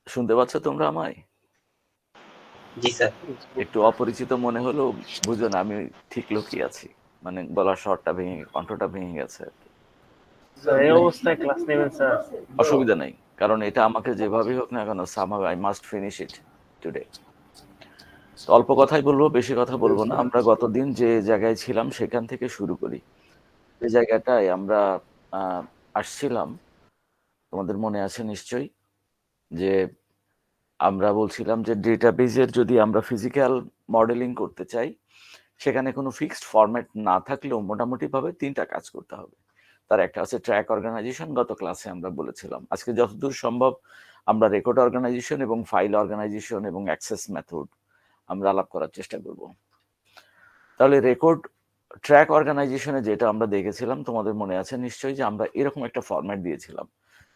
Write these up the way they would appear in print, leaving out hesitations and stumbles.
শুনতে পাচ্ছ তোমরা আমায়? জি স্যার। একটু অপরিচিত মনে হলো, বুঝো না আমি ঠিক লুকিয়ে আছি, মানে গলার স্বরটা ভেঙে, কণ্ঠটা ভেঙে গেছে আর কি। এই অবস্থায় ক্লাস নেবেন স্যার? অসুবিধা নেই, কারণ এটা আমাকে যেভাবেই হোক না কেন somehow I must finish it today. তো অল্প কথাই বলবো, বেশি কথা বলবো না। আমরা গতদিন যে জায়গায় ছিলাম সেখান থেকে শুরু করি। যে জায়গাটায় আমরা আসছিলাম, তোমাদের মনে আছে নিশ্চয়ই, যে আমরা বলছিলাম যে ডেটাবেজের যদি আমরা ফিজিক্যাল মডেলিং করতে চাই, সেখানে কোনো ফিক্সড ফরম্যাট না থাকলেও মোটামুটিভাবে ৩টা কাজ করতে হবে। তার একটা হচ্ছে ট্র্যাক অর্গানাইজেশন, গত ক্লাসে আমরা বলেছিলাম। আজকে যতদূর সম্ভব আমরা রেকর্ড অর্গানাইজেশন এবং ফাইল অর্গানাইজেশন এবং অ্যাক্সেস মেথড আমরা আলাপ করার চেষ্টা করব। তাহলে রেকর্ড ট্র্যাক অর্গানাইজেশনে যেটা আমরা দেখেছিলাম, তোমাদের মনে আছে নিশ্চয়ই, যে আমরা এরকম একটা ফরম্যাট দিয়েছিলাম।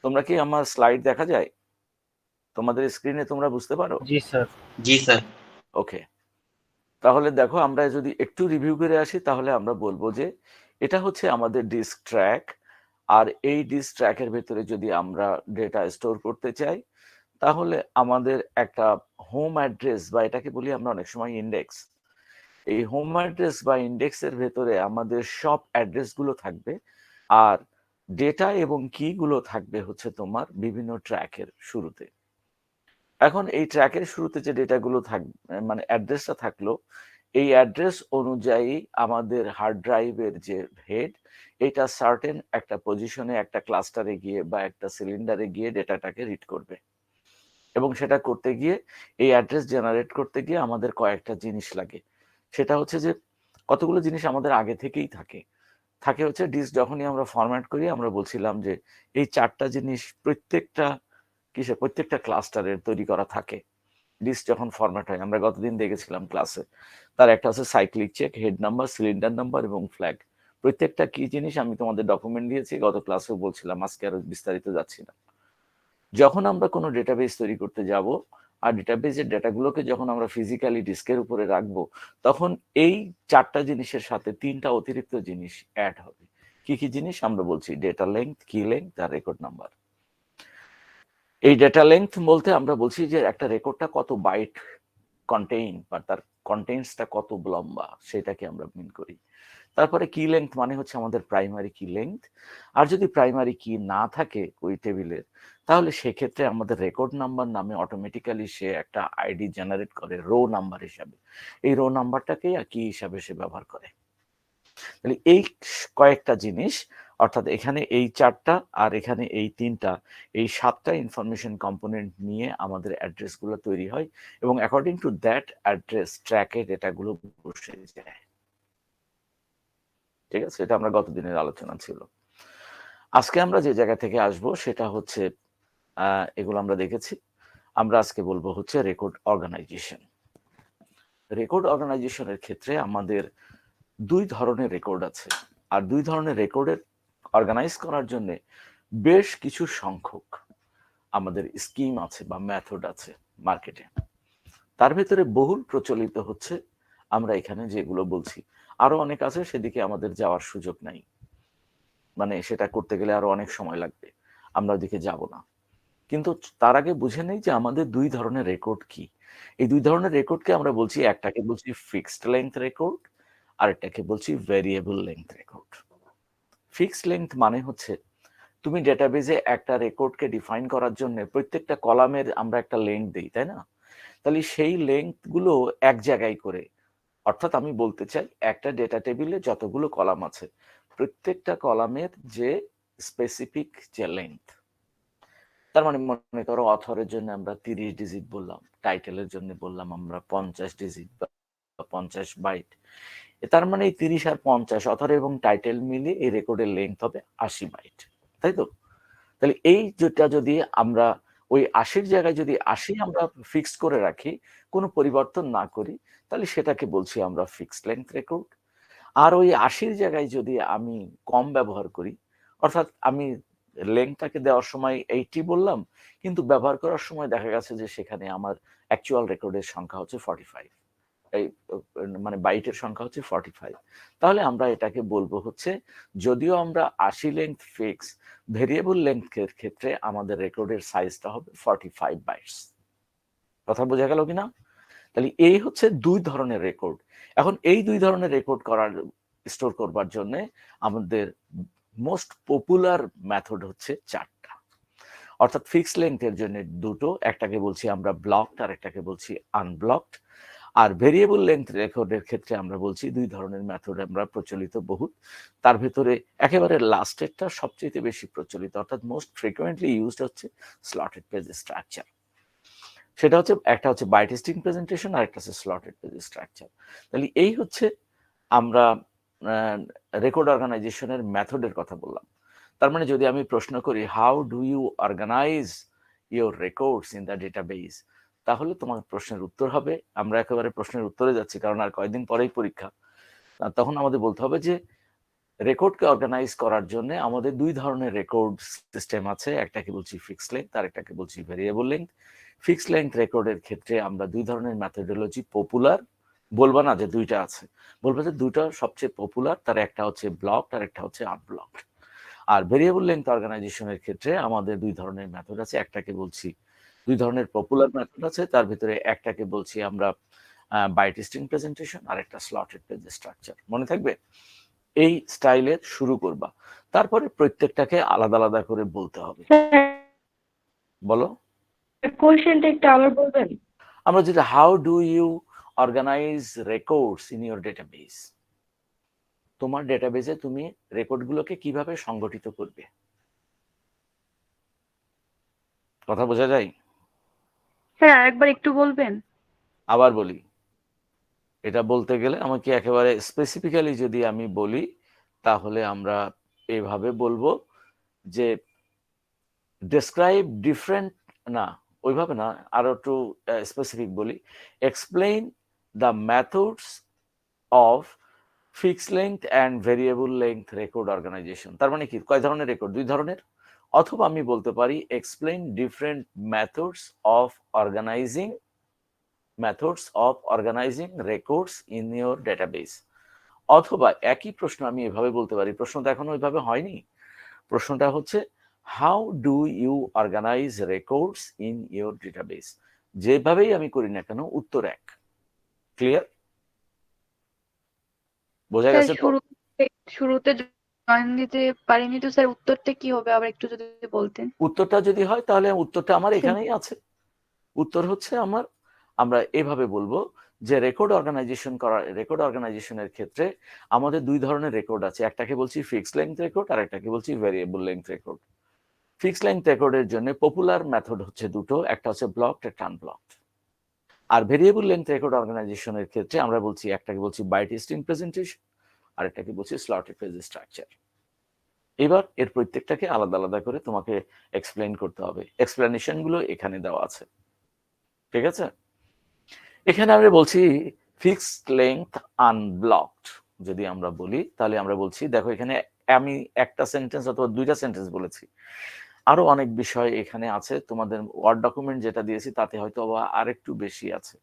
তোমরা কি আমার স্লাইড দেখা যায়? তোমাদের স্ক্রিনে তোমরা বুঝতে পারো? জি স্যার। জি স্যার। ওকে, তাহলে দেখো আমরা যদি একটু রিভিউ করে আসি, তাহলে আমরা বলবো যে এটা হচ্ছে আমাদের ডিস্ক ট্র্যাক। আর এই ডিস্ক ট্র্যাকের ভেতরে যদি আমরা ডেটা স্টোর করতে চাই, তাহলে আমাদের একটা হোম অ্যাড্রেস, বা এটাকে বলি আমরা অনেক সময় ইন্ডেক্স। এই হোম অ্যাড্রেস বা ইন্ডেক্সের ভেতরে আমাদের সব অ্যাড্রেসগুলো থাকবে, আর ডেটা এবং কি গুলো থাকবে হচ্ছে তোমার বিভিন্ন ট্র্যাকের শুরুতে। এখন এই ট্র্যাকের শুরুতে যে ডেটাগুলো থাকবে, মানে অ্যাড্রেসটা থাকলো, এই অ্যাড্রেস অনুযায়ী আমাদের হার্ড ড্রাইভের যে হেড, এটা সার্টেন একটা পজিশনে, একটা ক্লাস্টারে গিয়ে বা একটা সিলিন্ডারে গিয়ে ডেটাটাকে রিড করবে। এবং সেটা করতে গিয়ে, এই অ্যাড্রেস জেনারেট করতে গিয়ে আমাদের কয়েকটা জিনিস লাগে। সেটা হচ্ছে যে কতগুলো জিনিস আমাদের আগে থেকেই থাকে। থাকে হচ্ছে ডিস্ক যখনই আমরা ফরম্যাট করি, আমরা বলছিলাম যে এই 4টা জিনিস প্রত্যেকটা ক্লাস্টারের তৈরি করা থাকে। ডিস্ক যখন ফরম্যাট হয়, আমরা গতদিন দেখেছিলাম ক্লাসে। তার একটা হচ্ছে cyclic check, head number, cylinder number এবং ফ্ল্যাগ। প্রত্যেকটা কি জিনিস আমি তোমাদের ডকুমেন্ট দিয়েছি, গত ক্লাসেও বলছিলাম, আজকে আরো বিস্তারিত যাচ্ছি না। যখন আমরা কোনো ডেটাবেস তৈরি করতে যাব, আর ডেটাবেসের ডেটাগুলোকে যখন আমরা ফিজিক্যালি ডিস্কের উপরে রাখবো, তখন এই 4টা জিনিসের সাথে 3টা অতিরিক্ত জিনিস অ্যাড হবে। কি কি জিনিস আমরা বলছি? ডেটা লেংথ, কি লেংথ আর রেকর্ড নাম্বার। এই ডেটা লেংথ বলতে আমরা বলছি যে একটা রেকর্ডটা কত বাইট কন্টেইন, বা তার কন্টেন্টসটা কত লম্বা, সেটাকে আমরা মিন করি। তারপরে কি লেংথ মানে হচ্ছে আমাদের প্রাইমারি কি লেংথ। আর যদি প্রাইমারি কি না থাকে ওই টেবিলের, তাহলে সেক্ষেত্রে আমাদের রেকর্ড নাম্বার নামে অটোমেটিক্যালি সে একটা আইডি জেনারেট করে রো নাম্বার হিসাবে। এই রো নাম্বারটাকে কি হিসাবে সে ব্যবহার করে। তাহলে এই কয়েকটা জিনিস, অর্থাৎ এখানে এই 4টা আর এখানে এই 3টা, এই 7টা ইনফরমেশন কম্পোনেন্ট নিয়ে আমাদের অ্যাড্রেসগুলো তৈরি হয়, এবং অ্যাকর্ডিং টু দ্যাট অ্যাড্রেস ট্র্যাকে ডেটাগুলো বসে যায়। ঠিক আছে, এটা আমরা গতদিনের আলোচনা ছিল। আজকে আমরা যে জায়গা থেকে আসব সেটা হচ্ছে, এগুলো আমরা দেখেছি। আমরা আজকে বলবো হচ্ছে রেকর্ড অর্গানাইজেশন। রেকর্ড অর্গানাইজেশনের ক্ষেত্রে আমাদের 2 ধরনের রেকর্ড আছে, আর 2 ধরনের রেকর্ডের অর্গানাইজ করার জন্য বেশ কিছু সংখ্যক আমাদের স্কিম আছে বা মেথড আছে মার্কেটে। তার ভেতরে বহুল প্রচলিত হচ্ছে আমরা এখানে যেগুলো বলছি। আরো অনেক আছে, সেদিকে আমাদের যাওয়ার সুযোগ নাই, মানে সেটা করতে গেলে আরো অনেক সময় লাগবে, আমরা ওদিকে যাব না। কিন্তু তার আগে বুঝে নেই যে আমাদের 2 ধরনের রেকর্ড কি। এই 2 ধরনের রেকর্ডকে আমরা বলছি, একটাকে বলছি ফিক্সড লেংথ রেকর্ড, আর একটাকে বলছি variable length record. Fixed length মানে হচ্ছে, তুমি ডেটাবেজে একটা রেকর্ডকে ডিফাইন করার জন্য প্রত্যেকটা কলামের আমরা একটা লেংথ দিই, তাই না? তাহলে সেই লেংথ গুলো এক জায়গায় করে, অর্থাৎ আমি বলতে চাই একটা ডেটা টেবিলে যতগুলো কলাম আছে, প্রত্যেকটা কলামের যে স্পেসিফিক যে লেংথ, তার মানে মনে করো অথরের জন্য আমরা 30 ডিজিট বললাম, টাইটেলের জন্য বললাম আমরা 50 ডিজিট বা 50 বাইট। তার মানে এই 30 আর 50 অথর এবং টাইটেল মিলিয়ে এই রেকর্ডের লেংথ হবে 80 বাইট, তাই তো? তাহলে এই যেটা যদি আমরা ওই 80-র জায়গায় যদি 80 আমরা ফিক্সড করে রাখি, কোনো পরিবর্তন না করি, তাহলে সেটাকে বলছি আমরা ফিক্সড লেংথ রেকর্ড। আর ওই 80-র জায়গায় যদি আমি কম ব্যবহার করি, অর্থাৎ আমি লেংথটাকে দেওয়ার সময় 80 বললাম, কিন্তু ব্যবহার করার সময় দেখা গেছে যে সেখানে আমার অ্যাকচুয়াল রেকর্ডের সংখ্যা হচ্ছে 45, এই মানে বাইটের সংখ্যা হচ্ছে 45। তাহলে আমরা এটাকে বলবো হচ্ছে, যদিও আমরা 80 লেন্থ ফিক্স, ভেরিয়েবল লেন্থের ক্ষেত্রে আমাদের রেকর্ডের সাইজটা হবে 45 বাইটস। কথা বোঝা গেল কিনা? তাহলে এই হচ্ছে দুই ধরনের রেকর্ড। এখন এই দুই ধরনের রেকর্ড স্টোর করবার জন্য আমাদের মোস্ট পপুলার মেথড হচ্ছে 4টা। অর্থাৎ ফিক্স লেন্থের জন্য দুটো, একটাকে বলছি আমরা ব্লকড আর একটাকে বলছি আনব্লকড। আর ভেরিয়েবল লেন্থ রেকর্ডের ক্ষেত্রে আমরা বলছি দুই ধরনের মেথড আমরা প্রচলিত বহুত। তার ভিতরে একেবারে লাস্টেরটা সবচেয়ে বেশি প্রচলিত, অর্থাৎ মোস্ট ফ্রিকুয়েন্টলি ইউজড হচ্ছে স্লটেড পেজ স্ট্রাকচার। সেটা হচ্ছে, একটা হচ্ছে বাইট স্ট্রিং প্রেজেন্টেশন আর একটা হচ্ছে স্লটেড পেজ স্ট্রাকচার। তাহলে এই হচ্ছে আমরা রেকর্ড অর্গানাইজেশনের মেথডের কথা বললাম। তার মানে যদি আমি প্রশ্ন করি how do you organise your records in the database, তাহলে তোমার প্রশ্নের উত্তর হবে, আমরা একেবারে প্রশ্নের উত্তরে যাচ্ছি কারণ আর কয়েকদিন পরেই পরীক্ষা, তখন আমাদের বলতে হবে যে রেকর্ডকে অর্গানাইজ করার জন্য আমাদের দুই ধরনের রেকর্ড সিস্টেম আছে, একটাকে বলছি ফিক্স লেন্থ আর একটাকে বলছি ভেরিয়েবল লেন্থ। ফিক্স লেন্থ রেকর্ডের ক্ষেত্রে আমরা দুই ধরনের মেথডোলজি পপুলার, বলবো না যে দুইটা আছে, বলবো যে দুইটা সবচেয়ে পপুলার, তার একটা হচ্ছে ব্লকড আর একটা হচ্ছে আনব্লকড। আর ভেরিয়েবল লেন্থ অর্গানাইজেশনের ক্ষেত্রে আমাদের দুই ধরনের মেথড আছে, একটাকে বলছি, দুই ধরনের পপুলার মেথড আছে, তার ভিতরে একটাকে বলছি আমরা বাইট স্ট্রিং প্রেজেন্টেশন আর একটা স্লটেড পেজ স্ট্রাকচার। মনে থাকবে? এই স্টাইলে শুরু করবা, তারপরে প্রত্যেকটাকে আলাদা আলাদা করে বলতে হবে। বলো, কোশ্চেনটা একটু আবার বলবেন? আমরা যেটা how do you organise records in your database, তোমার ডেটাবেসে তুমি রেকর্ডগুলোকে কিভাবে সংগঠিত করবে। কথা বোঝা যায়? হ্যাঁ, একবার একটু বলবেন? আবার বলি, এটা বলতে গেলে আমাকে একেবারে স্পেসিফিক্যালি যদি আমি বলি, তাহলে আমরা এইভাবে বলবো যে ডেসক্রাইব ডিফারেন্ট, না ওইভাবে না, আরো একটু স্পেসিফিক বলি, explain the methods of fix length and variable length record organisation. তার মানে কি, কয় ধরনের রেকর্ড? দুই ধরনের। অথবা আমি বলতে পারি explain different methods of organising records in your database. অথবা একই প্রশ্ন আমি এভাবে বলতে পারি, প্রশ্নটা এখনো ওইভাবে হয়নি, প্রশ্নটা হচ্ছে how do you organise records in your database. যেভাবেই আমি করি না কেন উত্তর এক। ক্লিয়ার? বোঝা স্যার গেছে তো? শুরুতে জয়েন দিতে পারিনি তো স্যার, উত্তরটা কি হবে আবার একটু যদি বলতেন? উত্তরটা যদি হয় তাহলে উত্তরটা আমার এখানেই আছে। উত্তর হচ্ছে আমরা এভাবে বলবো যে রেকর্ড অর্গানাইজেশনের ক্ষেত্রে আমাদের দুই ধরনের রেকর্ড আছে, একটাকে বলছি ফিক্স লেন্থ রেকর্ড আর একটাকে বলছি variable length record. Fix length রেকর্ডের জন্য পপুলার মেথড হচ্ছে দুটো, একটা হচ্ছে ব্লকড, একটা আনব্লকড। আর ভেরিয়েবল লেন্থ রেকর্ড অর্গানাইজেশনের ক্ষেত্রে আমরা বলছি, একটাকে বলছি বাইট স্ট্রিং প্রেজেন্টেশন আর একটাকে বলছি স্লটেড পেজ স্ট্রাকচার। এবার এর প্রত্যেকটাকে আলাদা আলাদা করে তোমাকে এক্সপ্লেইন করতে হবে, এক্সপ্লেনেশন গুলো এখানে দেওয়া আছে। ঠিক আছে? এখানে আমরা বলছি ফিক্সড লেন্থ আনব্লকড যদি আমরা বলি, তাহলে আমরা বলছি, দেখো এখানে আমি একটা সেন্টেন্স অথবা দুইটা সেন্টেন্স বলেছি, আরো অনেক বিষয় এখানে আছে, তোমাদের ওয়ার্ড ডকুমেন্ট যেটা দিয়েছি তাতে হয়তো আরেকটু বেশি আছে।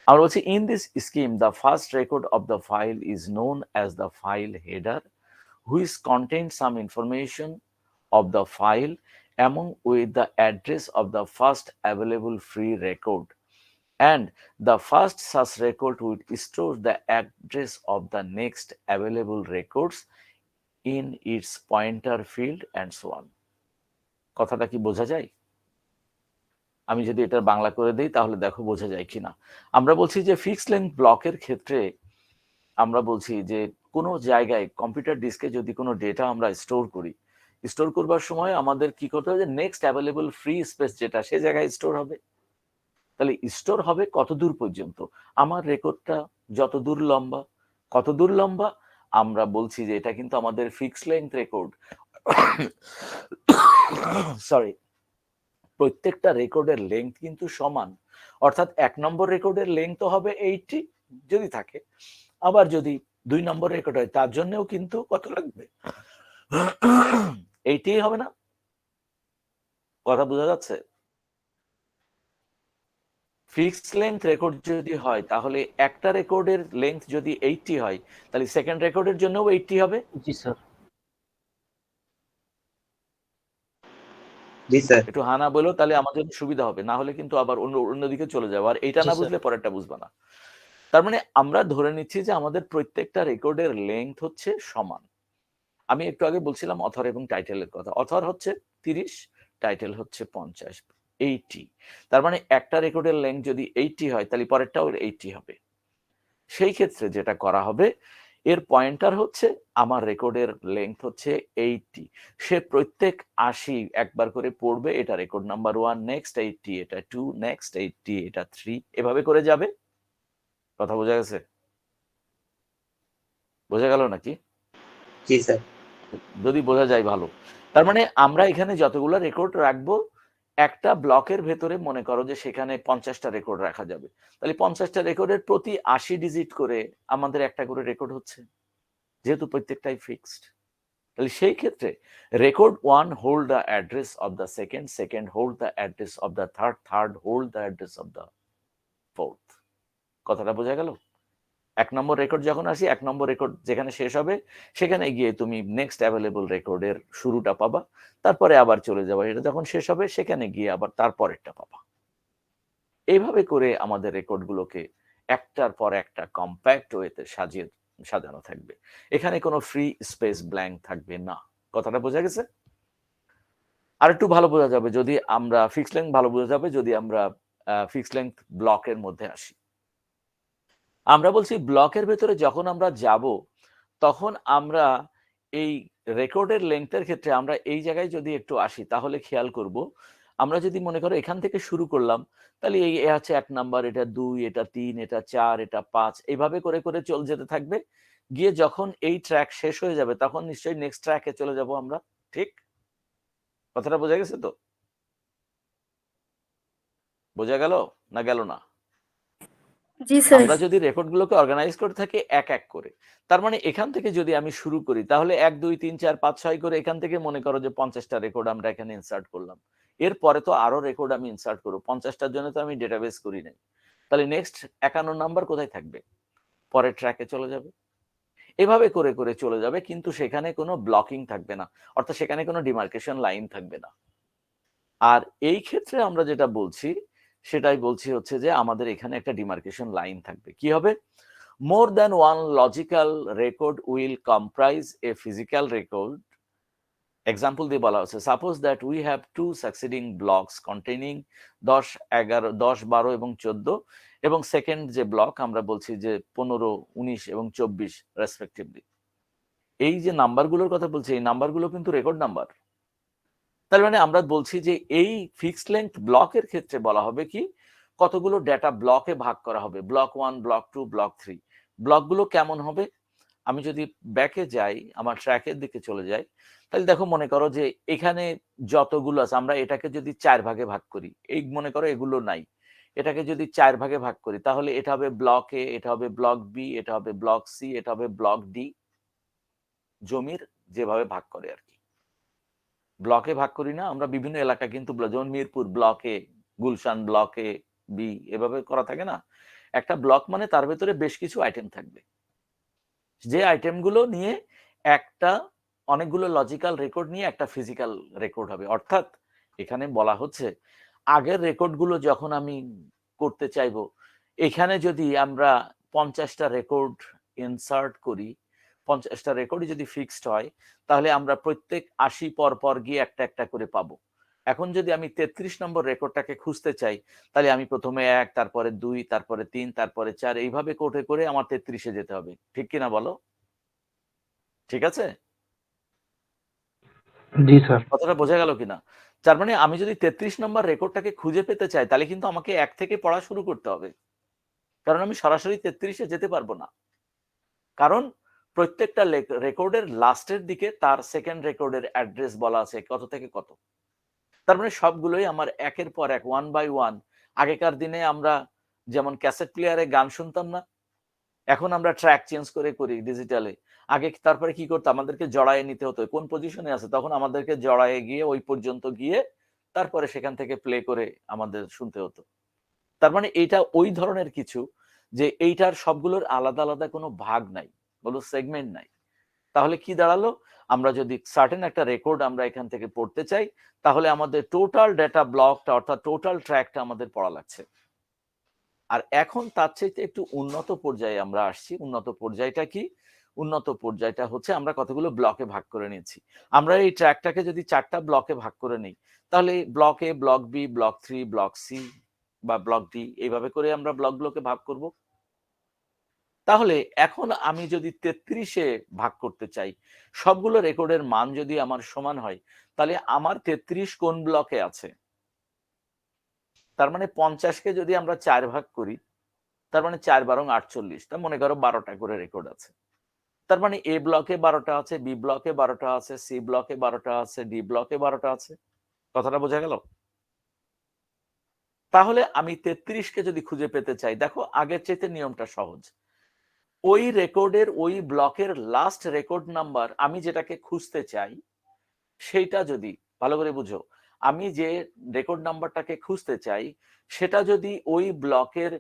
আমরা বলছি in this scheme the first record of the file is known as the file header which contains some information of the file along with the address of the first available free record, and the first such record will store the address of the next available records in its pointer field and so on. কথাটা কি বোঝা যায়? আমি যদি এটা বাংলা করে দেই তাহলে দেখো বোঝা যায় কিনা। আমরা বলছি যে ফিক্সড লেন্থ ব্লকের ক্ষেত্রে আমরা বলছি যে কোনো জায়গায় কম্পিউটার ডিস্কে যদি কোনো ডেটা আমরা স্টোর করবার সময় আমাদের কি করতে হবে, যে নেক্সট অ্যাভেলেবল ফ্রি স্পেস যেটা সে জায়গায় স্টোর হবে। তাহলে স্টোর হবে কত দূর পর্যন্ত? আমার রেকর্ডটা যত দূর লম্বা, কত দূর লম্বা আমরা বলছি যে এটা কিন্তু আমাদের ফিক্সড লেন্থ রেকর্ড। সরি, প্রত্যেকটা রেকর্ডের লেংথ কিন্তু সমান, অর্থাৎ 1 নম্বর রেকর্ডের লেংথ হবে 80 যদি থাকে, আবার যদি 2 নম্বর রেকর্ড হয় তার জন্যও কিন্তু কত লাগবে, 80 হবে না? কথা বোঝা যাচ্ছে? ফিক্সড লেন্থ রেকর্ড যদি হয় তাহলে একটা রেকর্ডের লেন্থ যদি 80 হয় তাহলে সেকেন্ড রেকর্ডের জন্যও 80 হবে। জি স্যার। জি স্যার। একটু হানা বলো, তাহলে আমাদের সুবিধা হবে, না হলে কিন্তু আবার অন্যদিকে চলে যাবো, আর এটা জি না স্যার। বুঝলে পরেরটা বুঝবা না। তার মানে আমরা ধরে নিচ্ছি যে আমাদের প্রত্যেকটা রেকর্ডের লেন্থ হচ্ছে সমান। আমি একটু আগে বলছিলাম অথর এবং টাইটেলের কথা। অথর হচ্ছে 30, টাইটেল হচ্ছে 50, 80। তার মানে একটা রেকর্ডের লেন্থ যদি 80 হয় তাহলে পরেরটাও 80 হবে। সেই ক্ষেত্রে যেটা করা হবে, এর পয়েন্টার হচ্ছে আমার রেকর্ডের লেন্থ হচ্ছে 80, সে প্রত্যেক 80 একবার করে পড়বে, এটা রেকর্ড নাম্বার 1, নেক্সট 80, এটা 2, নেক্সট 80, এটা 3, এভাবে করে যাবে। কথা বোঝা গেছে? বোঝা গেল নাকি? জি স্যার। যদি বোঝা যায় ভালো। তার মানে আমরা এখানে যতগুলো রেকর্ড রাখবো, একটা ব্লকের ভেতরে মনে করো যে সেখানে 50টা রেকর্ড রাখা যাবে, তাহলে 50টা রেকর্ডের প্রতি 80 ডিজিট করে আমাদের একটা করে রেকর্ড হচ্ছে, যেহেতু প্রত্যেকটাই ফিক্সড। তাহলে সেই ক্ষেত্রে record 1 hold the address of the second, second hold the address of the third, third hold the address of the fourth. কথাটা বোঝা গেল? 1 নম্বর রেকর্ড যখন আসি, 1 নম্বর রেকর্ড যেখানে শেষ হবে সেখানে গিয়ে তুমি নেক্সট অ্যাভেলেবল রেকর্ডের শুরুটা পাবা, তারপরে আবার চলে যাবা, এটা যখন শেষ হবে সেখানে গিয়ে আবার তারপরেরটা পাবা। এইভাবে করে আমাদের রেকর্ডগুলোকে একটার পর একটা কম্প্যাক্ট ওয়েতে সাজানো থাকবে, এখানে কোনো ফ্রি স্পেস ব্ল্যাঙ্ক থাকবে না। কথাটা বোঝা গেছে? আর একটু ভালো বোঝা যাবে যদি আমরা ফিক্সড লেন্থ, ভালো বোঝা যাবে যদি আমরা ফিক্সড লেন্থ ব্লকের মধ্যে আসি। আমরা বলছি ব্লকের ভেতরে যখন আমরা যাব তখন আমরা এই রেকর্ডের লেন্থের ক্ষেত্রে আমরা এই জায়গায় যদি একটু আসি তাহলে খেয়াল করব, আমরা যদি মনে করো এখান থেকে শুরু করলাম, তাহলে এই আছে 1 নাম্বার, এটা 2, এটা 3, এটা 4, এটা 5, এইভাবে করে করে চলে যেতে থাকবে। গিয়ে যখন এই ট্র্যাক শেষ হয়ে যাবে তখন নিশ্চয়ই নেক্সট ট্র্যাকে চলে যাব আমরা। ঠিক? কথাটা বোঝা গেছে তো? বোঝা গেল না গেল না? জি স্যার। আমরা যদি রেকর্ডগুলোকে অর্গানাইজ করে থাকি এক এক করে, তার মানে এখান থেকে যদি আমি শুরু করি তাহলে 1, 2, 3, 4, 5, 6 করে এখান থেকে মনে করো যে 50টা রেকর্ড আমরা এখানে ইনসার্ট করলাম। এরপরে তো আরো রেকর্ড আমি ইনসার্ট করবো, 50টার জন্য তো আমি ডেটাবেস করি নাই। তাহলে নেক্সট 51 নাম্বার কোথায় থাকবে? পরের ট্র্যাকে চলে যাবে। এভাবে করে করে চলে যাবে, কিন্তু সেখানে কোনো ব্লকিং থাকবে না, অর্থাৎ সেখানে কোনো ডিমার্কেশন লাইন থাকবে না। আর এই ক্ষেত্রে আমরা যেটা বলছি সেটাই বলছি হচ্ছে যে আমাদের এখানে একটা ডিমার্কেশন লাইন থাকবে। কি হবে? More than one logical record will comprise a physical record. Example দিয়ে বলা হচ্ছে, suppose that we have two succeeding blocks containing 10, 11, 10, 12 এবং 14, এবং সেকেন্ড যে ব্লক আমরা বলছি যে 15, 19 এবং 24 রেসপেক্টিভলি। এই যে নাম্বারগুলোর কথা বলছি, এই নাম্বারগুলো কিন্তু রেকর্ড নাম্বার। তার মানে আমরা বলছি যে এই ফিক্সড লেন্থ ব্লকের ক্ষেত্রে বলা হবে কি, কতগুলো ডেটা ব্লকে ভাগ করা হবে, ব্লক 1, ব্লক 2, ব্লক 3। ব্লকগুলো কেমন হবে? আমি যদি ব্যাকে যাই, আমার ট্র্যাকের দিকে চলে যাই, তাহলে দেখো মনে করো যে এখানে যতগুলো আছে আমরা এটাকে যদি 4 ভাগে ভাগ করি, এই মনে করো এগুলো নাই, এটাকে যদি 4 ভাগে ভাগ করি তাহলে এটা হবে ব্লক এ, এটা হবে ব্লক বি, এটা হবে ব্লক সি, এটা হবে ব্লক ডি। জমির যেভাবে ভাগ করে আর কি, ব্লকে ভাগ করি না আমরা বিভিন্ন এলাকা, কিন্তু যেমন মিরপুর ব্লকে, গুলশান ব্লকে বি, এভাবে করা থাকে না। একটা ব্লক মানে তার ভেতরে বেশ কিছু আইটেম থাকবে, যে আইটেমগুলো নিয়ে একটা অনেকগুলো লজিক্যাল রেকর্ড নিয়ে একটা ফিজিক্যাল রেকর্ড হবে। অর্থাৎ এখানে বলা হচ্ছে আগের রেকর্ডগুলো যখন আমি করতে চাইবো, এখানে যদি আমরা 50টা রেকর্ড ইনসার্ট করি, 50টা রেকর্ডই যদি ফিক্সড হয়, তাহলে আমরা প্রত্যেক 80 পর পর গিয়ে একটা একটা করে পাবো। এখন যদি আমি 33 নম্বর রেকর্ডটাকে খুঁজতে চাই, তাহলে আমি প্রথমে 1, তারপরে 2, তারপরে 3, তারপরে 4, এইভাবে করে করে আমার 33-এ যেতে হবে। ঠিক কিনা বলো? ঠিক আছে? জি স্যার। কথাটা বোঝা গেল কিনা? তার মানে আমি যদি 33 নম্বর রেকর্ডটাকে খুঁজে পেতে চাই তাহলে কিন্তু আমাকে 1 থেকে পড়া শুরু করতে হবে, কারণ আমি সরাসরি 33-এ যেতে পারবো না। কারণ প্রত্যেকটা রেকর্ডের লাস্টের দিকে তার সেকেন্ড রেকর্ডের অ্যাড্রেস বলা আছে কত থেকে কত। তার মানে সবগুলোই আমার একের পর এক, 1 বাই 1। আগেকার দিনে আমরা যেমন ক্যাসেট প্লেয়ারে গান শুনতাম না, এখন আমরা ট্র্যাক চেঞ্জ করে করি ডিজিটালে। আগে তারপরে কি করতাম, আমাদেরকে জড়ায়ে নিতে হতো, কোন পজিশনে আছে তখন আমাদেরকে জড়ায়ে গিয়ে ওই পর্যন্ত গিয়ে তারপরে সেখান থেকে প্লে করে আমাদের শুনতে হতো। তার মানে এটা ওই ধরনের কিছু যে এইটার সবগুলোর আলাদা আলাদা কোনো ভাগ নাই, কোনো সেগমেন্ট নাই। তাহলে কি দাঁড়ালো, আমরা যদি সার্টেন একটা রেকর্ড আমরা এখান থেকে পড়তে চাই, তাহলে আমাদের টোটাল ডেটা ব্লকটা অর্থাৎ টোটাল ট্র্যাকটা আমাদের পড়া লাগছে। আর এখন তার চাইতে একটু উন্নত পর্যায়ে আমরা আসছি। উন্নত পর্যায়টা কি? উন্নত পর্যায়টা হচ্ছে আমরা কতগুলো ব্লকে ভাগ করে নিয়েছি। আমরা এই ট্র্যাকটাকে যদি 4টা ব্লকে ভাগ করে নিই, তাহলে block A, block B, block 3, block C বা ব্লক ডি, এইভাবে করে আমরা ব্লকগুলোকে ভাগ করব। তাহলে এখন আমি যদি 33-এ ভাগ করতে চাই, সবগুলো রেকর্ডের মান যদি আমার সমান হয়, তাহলে আমার 33 কোন ব্লকে আছে? তার মানে 50-কে যদি আমরা 4 ভাগ করি, তার মানে 4 বারং 48, তা মনে করো 12টা করে রেকর্ড আছে। তার মানে এ ব্লকে 12টা আছে, বি ব্লকে 12টা আছে, সি ব্লকে 12টা আছে, ডি ব্লকে 12টা আছে। কথাটা বোঝা গেল? তাহলে আমি 33-কে যদি খুঁজে পেতে চাই, দেখো আগের চাইতে নিয়মটা সহজ। ওই রেকর্ডের ওই ব্লকের লাস্ট রেকর্ড নাম্বার আমি যেটাকে খুঁজতে চাই, সেইটা যদি ভালো করে বুঝো, আমি যে রেকর্ড নাম্বারটাকে খুঁজতে চাই সেটা যদি ওই ব্লকের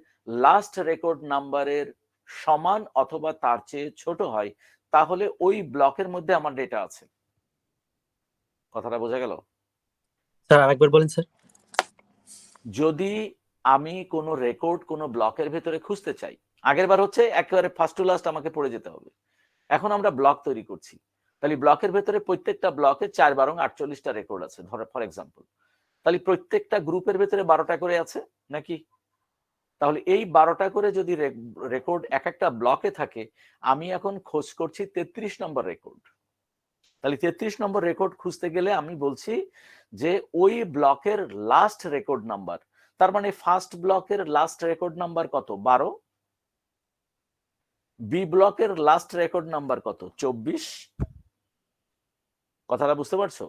লাস্ট রেকর্ড নাম্বারের সমান অথবা তার চেয়ে ছোট হয়, তাহলে ওই ব্লকের মধ্যে আমার ডেটা আছে। কথাটা বোঝা গেল? স্যার আরেকবার বলেন স্যার। যদি আমি কোনো রেকর্ড কোনো ব্লকের ভেতরে খুঁজতে চাই, আগের বার হচ্ছে একেবারে ফার্স্ট টু লাস্ট আমাকে পড়ে যেতে হবে, এখন আমরা ব্লক তৈরি করছি। তাহলে ব্লকের ভেতরে প্রত্যেকটা ব্লকে 4 বারং 48টা রেকর্ড আছে, ধরো ফর এক্সাম্পল। তাহলে প্রত্যেকটা গ্রুপের ভেতরে 12টা করে আছে নাকি? তাহলে এই 12টা করে যদি রেকর্ড এক একটা ব্লকে থাকে, আমি এখন খোঁজ করছি 33 নম্বর রেকর্ড। তাহলে 33 নম্বর রেকর্ড খুঁজতে গেলে আমি বলছি যে ওই ব্লকের লাস্ট রেকর্ড নাম্বার, তার মানে ফার্স্ট ব্লকের লাস্ট রেকর্ড নাম্বার কত? 12। বি ব্লকের লাস্ট রেকর্ড নাম্বার কত? 24। কথাটা বুঝতে পারছো?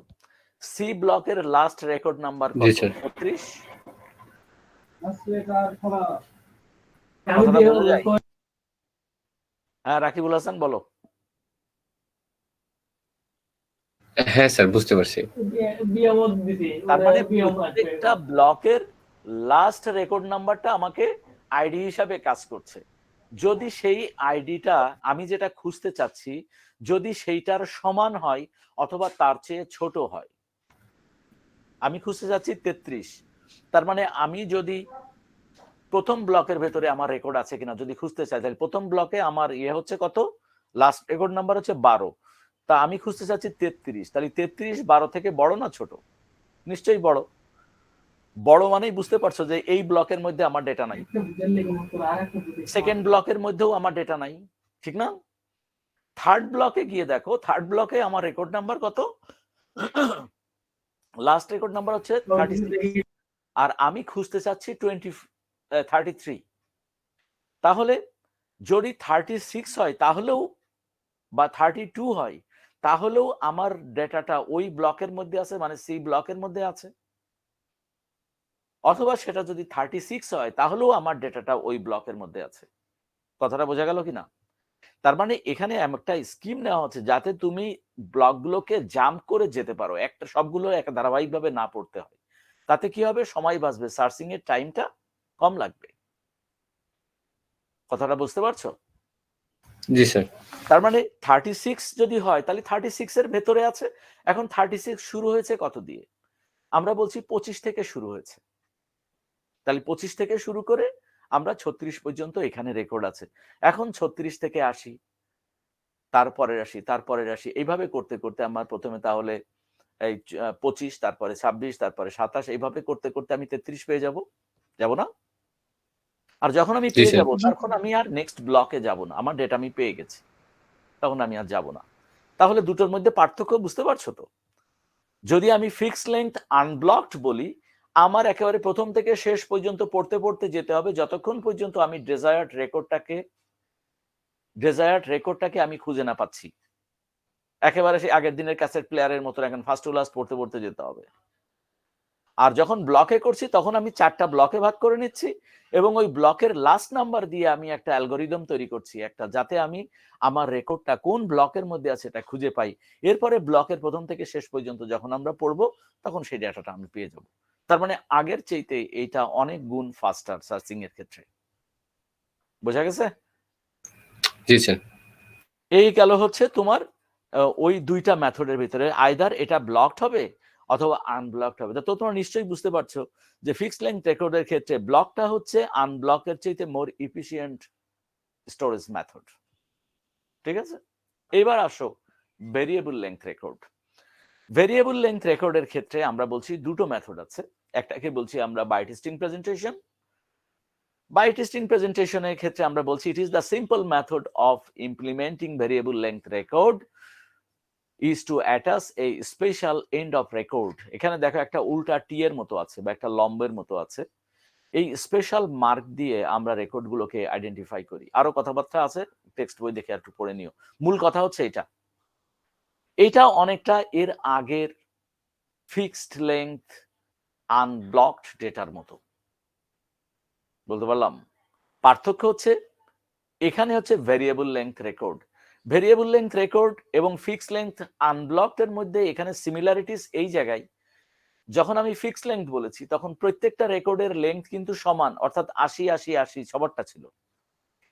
সি ব্লকের লাস্ট রেকর্ড নাম্বার কত? 35। কথাটা বোঝা যায়? হ্যাঁ রাকিবুল হাসান বলো। হ্যাঁ স্যার বুঝতে পারছি। তার মানে প্রত্যেকটা ব্লকের লাস্ট রেকর্ড নাম্বারটা আমাকে আইডি হিসাবে কাজ করছে। যদি সেই আইডিটা আমি যেটা খুঁজতে চাচ্ছি যদি সেইটার সমান হয় অথবা তার চেয়ে ছোট হয়, আমি খুঁজতে চাচ্ছি 33, তার মানে আমি যদি প্রথম ব্লকের ভেতরে আমার রেকর্ড আছে কিনা যদি খুঁজতে চাই, তাহলে প্রথম ব্লকে আমার ইয়ে হচ্ছে কত? লাস্ট রেকর্ড নাম্বার হচ্ছে 12, তা আমি খুঁজতে চাচ্ছি 33। তাহলে 33 12 থেকে বড় না ছোট? নিশ্চয়ই বড়। বড় মানেই বুঝতে পারছো যে এই ব্লকের মধ্যে আমার ডেটা নাই, সেকেন্ড ব্লকের মধ্যেও আমার ডেটা নাই, ঠিক না? থার্ড ব্লকে গিয়ে দেখো, থার্ড ব্লকে আমার রেকর্ড নাম্বার কত? লাস্ট রেকর্ড নাম্বার হচ্ছে 36, আর আমি খুঁজতে চাচ্ছি 33। তাহলে যদি 36 হয় তাহলেও বা 32 হয় তাহলেও আমার ডেটাটা ওই ব্লকের মধ্যে আছে, মানে সি ব্লকের মধ্যে আছে। অথবা সেটা যদি 36 হয় তাহলেও আমার ডেটাটা ওই ব্লকের মধ্যে আছে। কথাটা বোঝা গেল কিনা? তার মানে এখানে একটা স্কিম নেওয়া হচ্ছে যাতে তুমি ব্লকগুলোকে জাম্প করে যেতে পারো, একটা সবগুলো এক ধারাবাহিকভাবে না পড়তে হয়। তাতে কি হবে? সময় বাঁচবে, সার্চিং এর টাইমটা কম লাগবে। কথাটা বুঝতে পারছো? জি স্যার। তার মানে 36 যদি হয় তাহলে 36 এর ভেতরে আছে। এখন 36 শুরু হয়েছে কত দিয়ে? আমরা বলছি 25 থেকে শুরু হয়েছে। তাহলে 25 থেকে শুরু করে আমরা 36 পর্যন্ত এখানে রেকর্ড আছে। এখন 36 থেকে 80, তারপরে আসি, এইভাবে করতে করতে আমার প্রথমে তাহলে এই 25, তারপরে 26, তারপরে 27, এইভাবে করতে করতে আমি 33 পেয়ে যাব না? আর যখন আমি পেয়ে যাব তখন আমি আর নেক্সট ব্লকে যাব না, আমার ডেটা আমি পেয়ে গেছি, তখন আমি আর যাব না। তাহলে দুটোর মধ্যে পার্থক্য বুঝতে পারছো তো? যদি আমি ফিক্সড লেংথ আনব্লকড বলি, আমার একেবারে প্রথম থেকে শেষ পর্যন্ত পড়তে পড়তে যেতে হবে যতক্ষণ পর্যন্ত আমি ডেজায়ার্ড রেকর্ডটাকে আমি খুঁজে না পাচ্ছি। একেবারে সেই আগের দিনের ক্যাসেট প্লেয়ারের মতো এখন ফার্স্ট টু লাস্ট পড়তে পড়তে যেতে হবে। আর যখন ব্লকে করছি তখন আমি 4টা ব্লকে ভাগ করে নিচ্ছি এবং ওই ব্লকের লাস্ট নাম্বার দিয়ে আমি একটা অ্যালগরিদম তৈরি করছি, একটা, যাতে আমি আমার রেকর্ডটা কোন ব্লকের মধ্যে আছে এটা খুঁজে পাই। এরপরে ব্লকের প্রথম থেকে শেষ পর্যন্ত যখন আমরা পড়বো তখন সেই ডেটাটা আমি পেয়ে যাব। তার মানে আগের চাইতে এইটা অনেক গুণ ফাস্টার সার্চিং এর ক্ষেত্রে। বোঝা গেছে? জি স্যার। এই গেল হচ্ছে তোমার ওই দুইটা মেথডের ভিতরে আইদার এটা ব্লকড হবে অথবা আনব্লকড হবে। তো তোমরা নিশ্চয়ই বুঝতে পারছো যে ফিক্সড লেংথ রেকর্ডের ক্ষেত্রে ব্লকটা হচ্ছে আনব্লকের চাইতে মোর এফিশিয়েন্ট স্টোরেজ মেথড। ঠিক আছে, এবার আসো variable length record. Variable length রেকর্ডের ক্ষেত্রে আমরা বলছি দুটো মেথড আছে। একটাকে বলছি আমরা by testing presentation. By testing প্রেজেন্টেশনের ক্ষেত্রে আমরা বলছি it is the simple method of implementing variable length record is to attach a special end of record. এখানে দেখো একটা উল্টা টি এর মতো আছে বা একটা লম্বের মতো আছে। এই স্পেশাল মার্ক দিয়ে আমরা রেকর্ড গুলোকে আইডেন্টিফাই করি। আরো কথাবার্তা আছে, টেক্সট বই দেখে একটু পড়ে নিও। মূল কথা হচ্ছে এটা অনেকটা এর আগের ফিক্সড লেংথ আনব্লকড ডেটার মতো। বলতে পারলাম? পার্থক্য হচ্ছে এখানে হচ্ছে variable length record. Variable length record এবং ফিক্সড লেংথ আনব্লকড এর মধ্যে এখানে সিমিলারিটিস এই জায়গায়, যখন আমি ফিক্সড লেংথ বলেছি তখন প্রত্যেকটা রেকর্ডের লেংথ কিন্তু সমান, অর্থাৎ 80-80-80 সবারটা ছিল।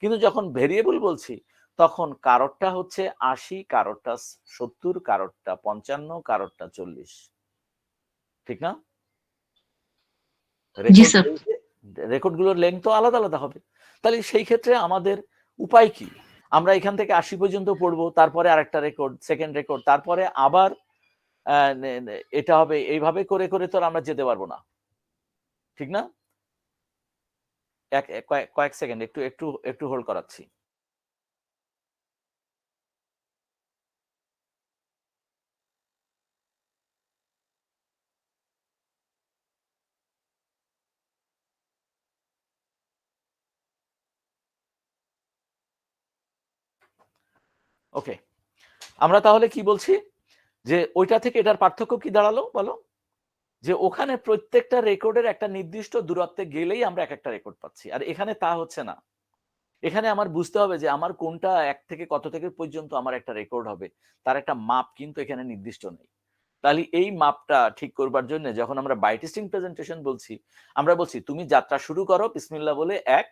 কিন্তু যখন ভেরিয়েবল বলছি তখন কারোরটা হচ্ছে 80, কারোরটা 70, কারোরটা 55, কারোরটা 40। ঠিক না? রেকর্ডগুলোর লেংথ তো আলাদা আলাদা হবে। তাহলে সেই ক্ষেত্রে আমাদের উপায় কি? আমরা এখান থেকে 80 পর্যন্ত পড়বো, তারপরে আরেকটা রেকর্ড, সেকেন্ড রেকর্ড, তারপরে আবার এটা হবে। এইভাবে করে করে তো আমরা যেতে পারবো না, ঠিক না? কয়েক সেকেন্ড একটু একটু একটু হোল্ড করাচ্ছি। ওকে, আমরা তাহলে কি বলছি যে ওইটা থেকে এটার পার্থক্য কি দাঁড়ালো বলো? যে ওখানে প্রত্যেকটা রেকর্ডের একটা নির্দিষ্ট দূরত্বে গেলেই আমরা এক একটা রেকর্ড পাচ্ছি, আর এখানে তা হচ্ছে না। এখানে আমার বুঝতে হবে যে আমার কোনটা এক থেকে কত থেকে পর্যন্ত আমার একটা রেকর্ড হবে, তার একটা মাপ কিন্তু এখানে নির্দিষ্ট নেই। তাহলে এই মাপটা ঠিক করবার জন্য যখন আমরা বাই টেস্টিং প্রেজেন্টেশন বলছি, আমরা বলছি তুমি যাত্রা শুরু করো বিসমিল্লাহ বলে এক,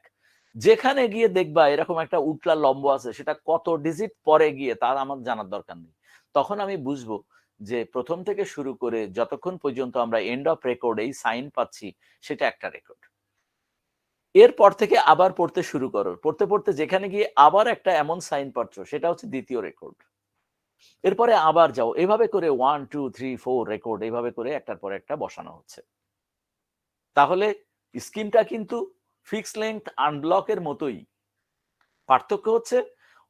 যেখানে গিয়ে দেখবা এরকম একটা উল্টা লম্ব আছে, সেটা কত ডিজিট পরে গিয়ে তার আমার জানার দরকার নেই। তখন আমি বুঝবো যে প্রথম থেকে শুরু করে যতক্ষণ পর্যন্ত আমরা এন্ড অফ রেকর্ড এই সাইন পাচ্ছি সেটা একটা রেকর্ড। এরপর থেকে আবার পড়তে শুরু করো, পড়তে পড়তে যেখানে গিয়ে আবার একটা এমন সাইন পাচ্ছ সেটা হচ্ছে দ্বিতীয় রেকর্ড। এরপরে আবার যাও, এভাবে করে 1 2 3 4 রেকর্ড এইভাবে করে একটার পর একটা বসানো হচ্ছে। তাহলে স্কিমটা কিন্তু ফিক্স লেংথ আনব্লকের মতোই। পার্থক্য হচ্ছে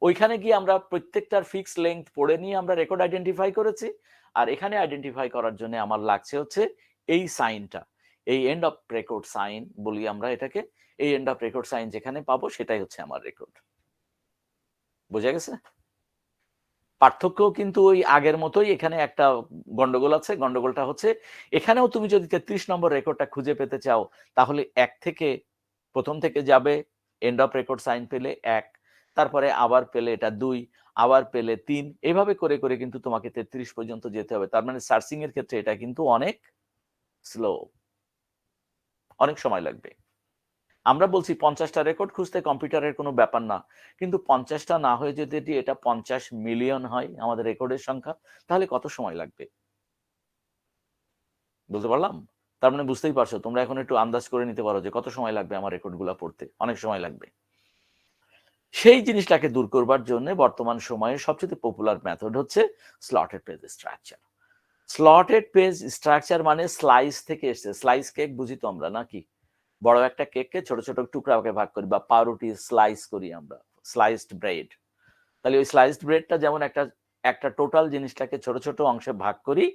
ওইখানে গিয়ে আমরা প্রত্যেকটার ফিক্স লেংথ পড়ে নিয়ে আমরা রেকর্ড আইডেন্টিফাই করেছি, আর এখানে আইডেন্টিফাই করার জন্য আমার লাগছে হচ্ছে এই সাইনটা, এই এন্ড অফ রেকর্ড সাইন বলি আমরা এটাকে। এই এন্ড অফ রেকর্ড সাইন যেখানে পাবো সেটাই হচ্ছে আমার রেকর্ড। বোঝা গেছে? পার্থক্য কিন্তু ওই আগের মতোই। এখানে একটা গন্ডগোল আছে, গন্ডগোলটা হচ্ছে এখানেও তুমি যদি 33 নম্বর রেকর্ডটা খুঁজে পেতে চাও তাহলে এক থেকে প্রথম থেকে যাবে, এন্ড অফ রেকর্ড সাইন পেলে 1, তারপরে আবার পেলে এটা 2, আবার পেলে 3, এইভাবে করে করে কিন্তু তোমাকে 33 পর্যন্ত যেতে হবে। তার মানে সার্চিং এর ক্ষেত্রে এটা কিন্তু অনেক স্লো, অনেক সময় লাগবে। আমরা বলছি 50টা রেকর্ড খুঁজতে কম্পিউটারের কোনো ব্যাপার না, কিন্তু 50টা না হয়ে যদি এটা 50 মিলিয়ন হয় আমাদের রেকর্ডের সংখ্যা, তাহলে কত সময় লাগবে? বুঝতে পারলাম? তার মানে বুঝতেই পারছো, তোমরা এখন একটু আন্দাজ করে নিতে পারো যে কত সময় লাগবে আমার রেকর্ডগুলো পড়তে। অনেক সময় লাগবে। সেই জিনিসটাকে দূর করবার জন্য বর্তমান সময়ে সবচেয়ে পপুলার মেথড হচ্ছে slotted page structure. Slotted page structure মানে স্লাইস থেকে এসেছে। স্লাইস কেক বুঝি তো আমরা নাকি? বড় একটা কেককে ছোট ছোট টুকরাকে ভাগ করি, বা পাউরুটি স্লাইস করি আমরা, স্লাইসড ব্রেড। তাহলে ওই স্লাইসড ব্রেডটা যেমন একটা টোটাল জিনিসটাকে ছোট ছোট অংশে ভাগ করি,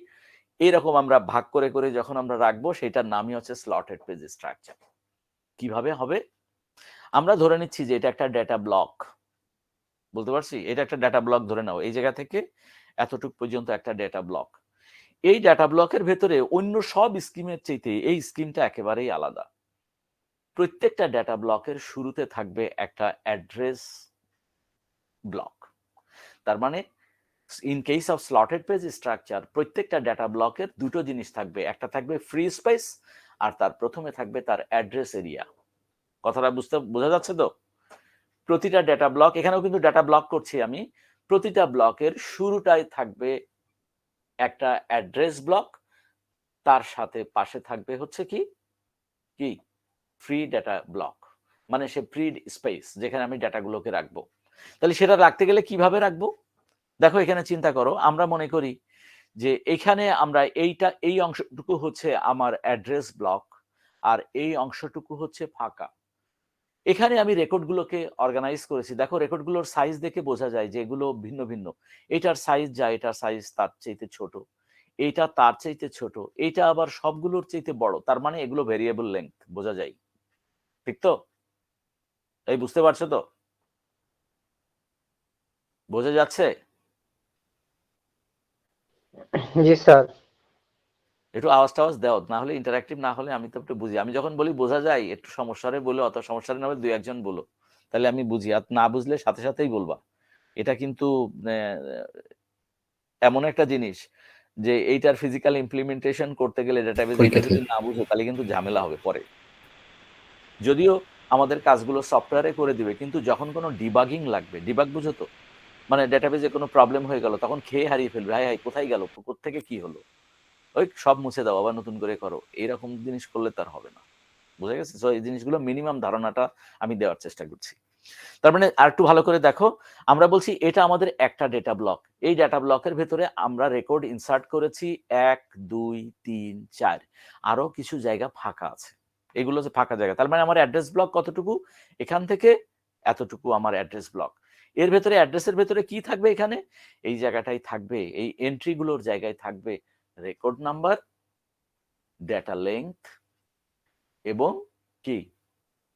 এরকম আমরা ভাগ করে করে যখন আমরা রাখবো সেটার নামই হচ্ছে স্লটেড পেজ স্ট্রাকচার। কিভাবে হবে? আমরা ধরে নিচ্ছি যে এটা একটা ডেটা ব্লক, বলতে পারছি এটা একটা ডেটা ব্লক ধরে নাও, এই জায়গা থেকে এতটুকু পর্যন্ত একটা ডেটা ব্লক। এই ডেটা ব্লকের ভেতরে অন্য সব স্কিমের চাইতে এই স্কিমটা একেবারেই আলাদা। প্রত্যেকটা ডেটা ব্লকের শুরুতে থাকবে একটা অ্যাড্রেস ব্লক। তার মানে in case of slotted page structure প্রত্যেকটা ডেটা ব্লকের দুটো জিনিস থাকবে, একটা থাকবে ফ্রি স্পেস আর তার প্রথমে থাকবে তার অ্যাড্রেস এরিয়া। কথাটা বোঝা যাচ্ছে তো? প্রতিটা ডেটা ব্লক, এখানেও কিন্তু ডেটা ব্লক করছি আমি, প্রতিটা ব্লকের শুরুটাই থাকবে একটা অ্যাড্রেস ব্লক, তার সাথে পাশে থাকবে হচ্ছে কি কি ফ্রি ডেটা ব্লক, মানে সে ফ্রি স্পেস যেখানে আমি ডেটাগুলোকে রাখবো। তাহলে সেটা রাখতে গেলে কিভাবে রাখবো? দেখো এখানে চিন্তা করো, আমরা মনে করি যে এখানে আমরা এই অংশটুকু হচ্ছে আমার অ্যাড্রেস ব্লক, আর এই অংশটুকু হচ্ছে ফাঁকা। এখানে আমি রেকর্ডগুলোকে অর্গানাইজ করেছি। দেখো রেকর্ডগুলোর সাইজ দেখে বোঝা যায় যে এগুলো ভিন্ন ভিন্ন। এটার সাইজ যা, এটার সাইজ তার চাইতে ছোট, এইটা তার চাইতে ছোট, এইটা আবার সবগুলোর চাইতে বড়। তার মানে এগুলো ভেরিয়েবল লেংথ, বোঝা যায়। ঠিক তো? এই বুঝতে পারছো তো? বোঝা যাচ্ছে? জি স্যার। একটু আওয়াজ টাওয়াজ দাও, না হলে ইন্টারাক্টিভ না হলে আমি তো একটু বুঝি। আমি যখন বলি বোঝা যায়, একটু সমস্যারে বলো, অত সমস্যারে না হলে দুই একজন বলো, তাহলে আমি বুঝি। আর না বুঝলে সাথে সাথেই বলবা। এটা কিন্তু এমন একটা জিনিস যে এইটার ফিজিক্যাল ইমপ্লিমেন্টেশন করতে গেলে ডেটাবেজ এটা যদি না বুঝো তাহলে কিন্তু ঝামেলা হবে পরে। যদিও আমাদের কাজগুলো সফটওয়্যারে করে দিবে, কিন্তু যখন কোনো ডিবাগিং লাগবে, ডিবাগ বুঝো তো, মানে ডেটাবেজে কোনো প্রবলেম হয়ে গেল, তখন খেয়ে হারিয়ে ফেলবে, হাই হাই কোথায় গেল, কোত্থেকে কি হলো, ওই সব মুছে দাও, আবার নতুন করে করো, এইরকম জিনিস করলে তার হবে না। বুঝা গেছে? সো এই জিনিসগুলো মিনিমাম ধারণাটা আমি দেওয়ার চেষ্টা করছি। তার মানে আর একটু ভালো করে দেখো, আমরা বলছি এটা আমাদের একটা ডেটা ব্লক। এই ডেটা ব্লকের ভেতরে আমরা রেকর্ড ইনসার্ট করেছি 1 2 3 4, আরো কিছু জায়গা ফাঁকা আছে। এগুলো যে ফাঁকা জায়গা, তার মানে আমার অ্যাড্রেস ব্লক কতটুকু? এখান থেকে এতটুকু আমার অ্যাড্রেস ব্লক। এর ভেতরে অ্যাড্রেসের ভেতরে কি থাকবে? এখানে এই জায়গাটাই থাকবে, এই এন্ট্রিগুলোর জায়গায় থাকবে রেকর্ড নাম্বার, ডেটা লেংথ এবং কি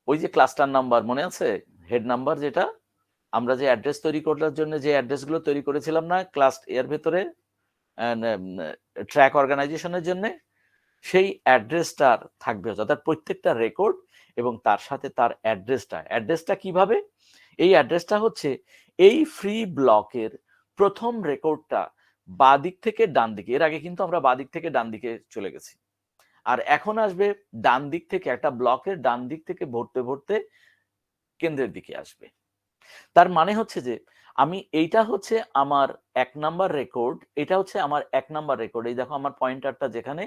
ওই যে ক্লাস্টার নাম্বার, মনে আছে? হেড নাম্বার, যেটা আমরা যে অ্যাড্রেস তৈরি করার জন্য যে অ্যাড্রেসগুলো তৈরি করেছিলাম না ক্লাস এর ভেতরে ট্র্যাক অর্গানাইজেশনের জন্য, সেই অ্যাড্রেসটার থাকবে, অর্থাৎ প্রত্যেকটা রেকর্ড এবং তার সাথে তার অ্যাড্রেসটা কিভাবে? এই অ্যাড্রেসটা হচ্ছে এই ফ্রি ব্লকের প্রথম রেকর্ডটা বাঁ দিক থেকে ডান দিকে। এর আগে কিন্তু আমরা বাঁ দিক থেকে ডান দিকে চলে গেছি, আর এখন আসবে ডান দিক থেকে, একটা ব্লকের ডান দিক থেকে ভরতে ভরতে কেন্দ্রের দিকে আসবে। তার মানে হচ্ছে যে আমি এইটা হচ্ছে আমার 1 নাম্বার রেকর্ড, এটা হচ্ছে আমার 1 নাম্বার রেকর্ড। এই দেখো আমার পয়েন্টারটা যেখানে,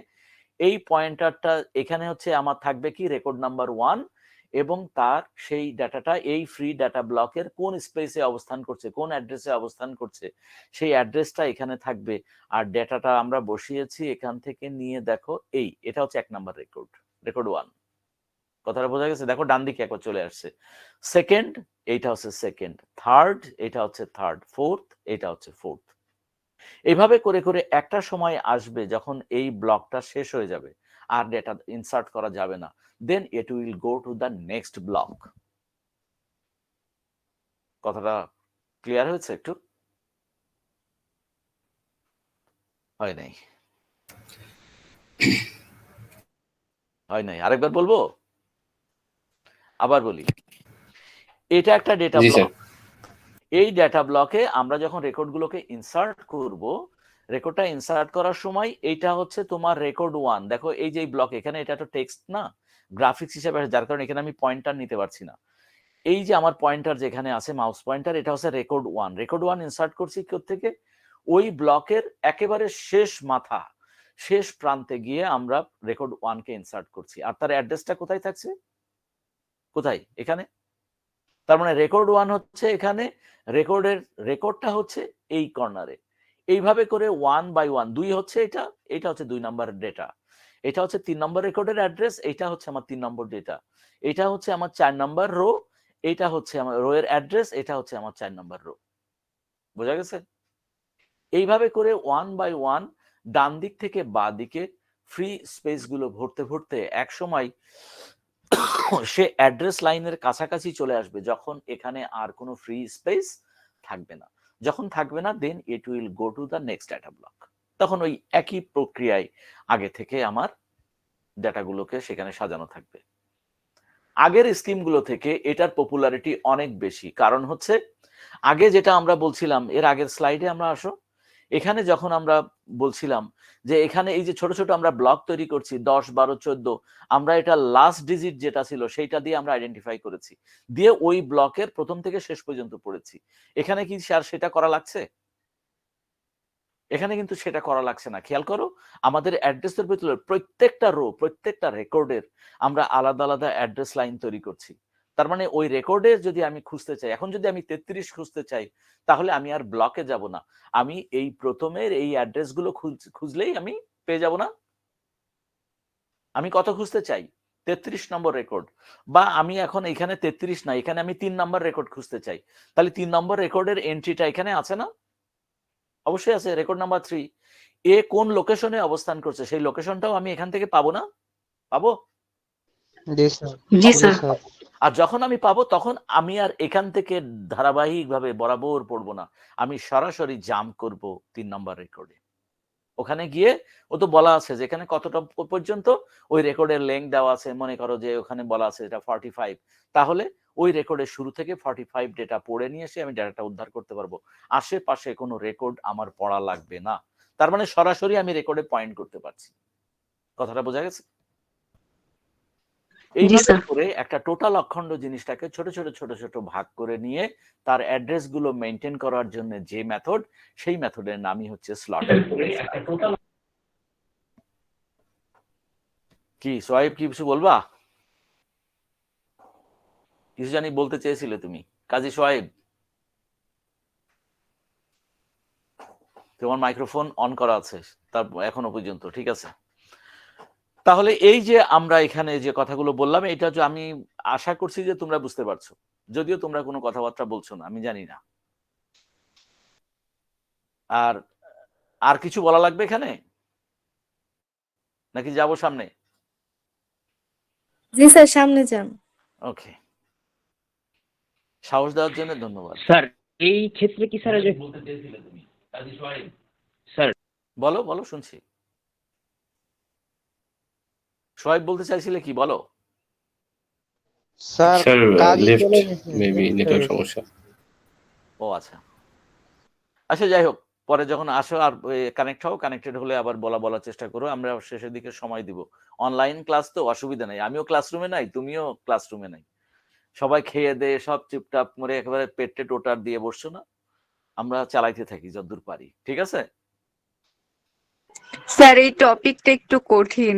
এই পয়েন্টারটা এখানে হচ্ছে আমার থাকবে কি রেকর্ড নাম্বার 1, এবং তার সেই ডাটাটা এই ফ্রি ডাটা ব্লকের কোন স্পেসে অবস্থান করছে, কোন অ্যাড্রেসে অবস্থান করছে, সেই অ্যাড্রেসটা এখানে থাকবে। আর ডেটাটা আমরা বসিয়েছি এখান থেকে নিয়ে, দেখো এটা হচ্ছে 1 নাম্বার রেকর্ড, রেকর্ড 1। কথাটা বোঝা গেছে? দেখো ডান দিকে একবার চলে আসছে। সেকেন্ড, এইটা হচ্ছে সেকেন্ড। থার্ড, এটা হচ্ছে থার্ড। ফোর্থ, এটা হচ্ছে ফোর্থ। এইভাবে করে করে একটা সময় আসবে যখন এই ব্লকটা শেষ হয়ে যাবে, আর ডেটা ইনসার্ট করা যাবে না, then it will go to the next block. কথাটা ক্লিয়ার হয়েছে? একটু হয় নাই? হয় নাই? আরেকবার বলবো? আবার বলি, এটা একটা ডেটা জি স্যার। ব্লক। এই ডেটা ব্লকে আমরা যখন রেকর্ডগুলোকে ইনসার্ট করব, রেকর্ডটা ইনসার্ট করার সময় এইটা হচ্ছে তোমার রেকর্ড 1। দেখো এই যে ব্লক, এখানে এটা তো টেক্সট না, গ্রাফিক্স হিসেবে আছে, যার কারণে এখানে আমি পয়েন্টার নিতে পারছি না। এই যে আমার পয়েন্টার যেখানে আছে, মাউস পয়েন্টার, এটা হচ্ছে রেকর্ড 1। রেকর্ড 1 ইনসার্ট করছি থেকে ওই ব্লকের একেবারে শেষ মাথা, শেষ প্রান্তে গিয়ে আমরা রেকর্ড 1 কে ইনসার্ট করছি। আর তার অ্যাড্রেসটা কোথায় থাকছে? কোথায়? এখানে। তার মানে রেকর্ড 1 হচ্ছে এখানে, রেকর্ডটা হচ্ছে এই কর্নারে। এইভাবে করে 1 বাই 1, 2 হচ্ছে এটা হচ্ছে 2 নাম্বার ডেটা, এটা হচ্ছে 3 নম্বর রেকর্ডের অ্যাড্রেস, এটা হচ্ছে আমার 3 নম্বর ডেটা, এটা হচ্ছে আমার 4 নাম্বার রো, এটা হচ্ছে আমার রো এর অ্যাড্রেস, এটা হচ্ছে আমার 4 নাম্বার রো। বোঝা গেছে? এইভাবে করে 1 বাই 1 ডান দিক থেকে বাঁ দিকে ফ্রি স্পেস গুলো ভরতে ভরতে এক সময় সে অ্যাড্রেস লাইনের কাছাকাছি চলে আসবে, যখন এখানে আর কোনো ফ্রি স্পেস থাকবে না। যখন থাকবে না, then it will go to the next data block. তখন ওই একই প্রক্রিয়ায় আগে থেকে আমার ডাটাগুলোকে সেখানে সাজানো থাকবে। আগের স্কিমগুলো থেকে এটার পপুলারিটি অনেক বেশি, কারণ হচ্ছে আগে যেটা আমরা বলছিলাম, এর আগের স্লাইডে আমরা আসো, এখানে যখন আমরা বলছিলাম যে এখানে এই যে ছোট ছোট আমরা ব্লক তৈরি করছি 10, 12, 14, আমরা এটা লাস্ট ডিজিট যেটা ছিল সেইটা দিয়ে আমরা আইডেন্টিফাই করেছি, দিয়ে ওই ব্লকের প্রথম থেকে শেষ পর্যন্ত পড়েছি। এখানে কি স্যার সেটা করা লাগছে? এখানে কিন্তু সেটা করা লাগছে না। খেয়াল করো, আমাদের অ্যাড্রেসের ভিতরে প্রত্যেকটা রো, প্রত্যেকটা রেকর্ডের আমরা আলাদা আলাদা অ্যাড্রেস লাইন তৈরি করছি। তার মানে ওই রেকর্ডে যদি আমি খুঁজতে চাই, এখন যদি আমি 33 খুঁজতে চাই, তাহলে আমি আর ব্লকে যাব না, আমি এই প্রথমের এই অ্যাড্রেসগুলো খুঁজলেই আমি পেয়ে যাব না? আমি কত খুঁজতে চাই? 33 নম্বর রেকর্ড। বা আমি এখন এখানে 33 না, এখানে আমি 3 নম্বর রেকর্ড খুঁজতে চাই, তাহলে 3 নম্বর রেকর্ডের এন্ট্রিটা এখানে আছে না? অবশ্যই আছে, রেকর্ড নাম্বার 3। এ কোন লোকেশনে অবস্থান করছে সেই লোকেশনটাও আমি এখান থেকে পাবো না? পাবো? জি স্যার। জি জি স্যার স্যার। আর যখন আমি পাবো তখন আমি আর এখান থেকে ধারাবাহিকভাবে বরাবর পড়বো না, আমি সরাসরি জাম্প করব 3 নম্বর রেকর্ডে। ওখানে গিয়ে ও তো বলা আছে যে এখানে কতটা পর্যন্ত ওই রেকর্ডের লেংথ দেওয়া আছে, মনে করো যে ওখানে বলা আছে এটা 45, তাহলে ওই রেকর্ডের শুরু থেকে 45 ডেটা পড়ে নিয়ে এসে আমি ডাটাটা উদ্ধার করতে পারবো। আশেপাশে কোনো রেকর্ড আমার পড়া লাগবে না, তার মানে সরাসরি আমি রেকর্ডে পয়েন্ট করতে পারছি। কথাটা বোঝা গেছে? জি এইভাবে স্যার করে একটা টোটাল অখণ্ড জিনিসটাকে ছোট ছোট ছোট ছোট ভাগ করে নিয়ে তার অ্যাড্রেস গুলো মেনটেন করার জন্য যে মেথড, সেই মেথডের নামই হচ্ছে স্লটেড। কি সোহাইব, কি কিছু বলবা? কিছু জানি বলতে চেয়েছিলে তুমি, কাজী সোহাইব? তোমার মাইক্রোফোন অন করা আছে তার এখনো পর্যন্ত, ঠিক আছে। তাহলে এই যে আমরা এখানে যে কথাগুলো বললাম, এটা যে আমি আশা করছি যে তোমরা বুঝতে পারছো, যদিও তোমরা কোনো কথাবার্তা বলছো না, আমি জানি না। আর আর কিছু বলা লাগবে এখানে নাকি যাবো সামনে? জি স্যার সামনে যান। ওকে, সাহস দেওয়ার জন্য ধন্যবাদ। স্যার এই ক্ষেত্রে কি স্যার যে বলতে চেয়েছিলে তুমি, কাজী সোহাইব? স্যার বলো বলো, শুনছি। সোহাইব বলতে চাইছিলে কি, বলো। স্যার স্যার কাজই লেফট, চলে গেছে। মেবি Left নেটওয়ার্ক হয়ে গেছে। সমস্যা। ও আচ্ছা, আচ্ছা যাই হোক, পরে যখন আসো আর কানেক্ট হও, কানেক্টেড হলে আবার বলার চেষ্টা করো, আমরা শেষের দিকে সময় দিব। অনলাইন ক্লাস তো অসুবিধা নেই, আমিও ক্লাসরুমে নাই, তুমিও ক্লাসরুমে নাই, সবাই খেয়ে দিয়ে সব চুপটাপ করে একেবারে পেটে টোটার দিয়ে বসছো না, আমরা চালাইতে থাকি যতদূর পারি, ঠিক আছে? স্যার এই টপিকটা একটু কঠিন,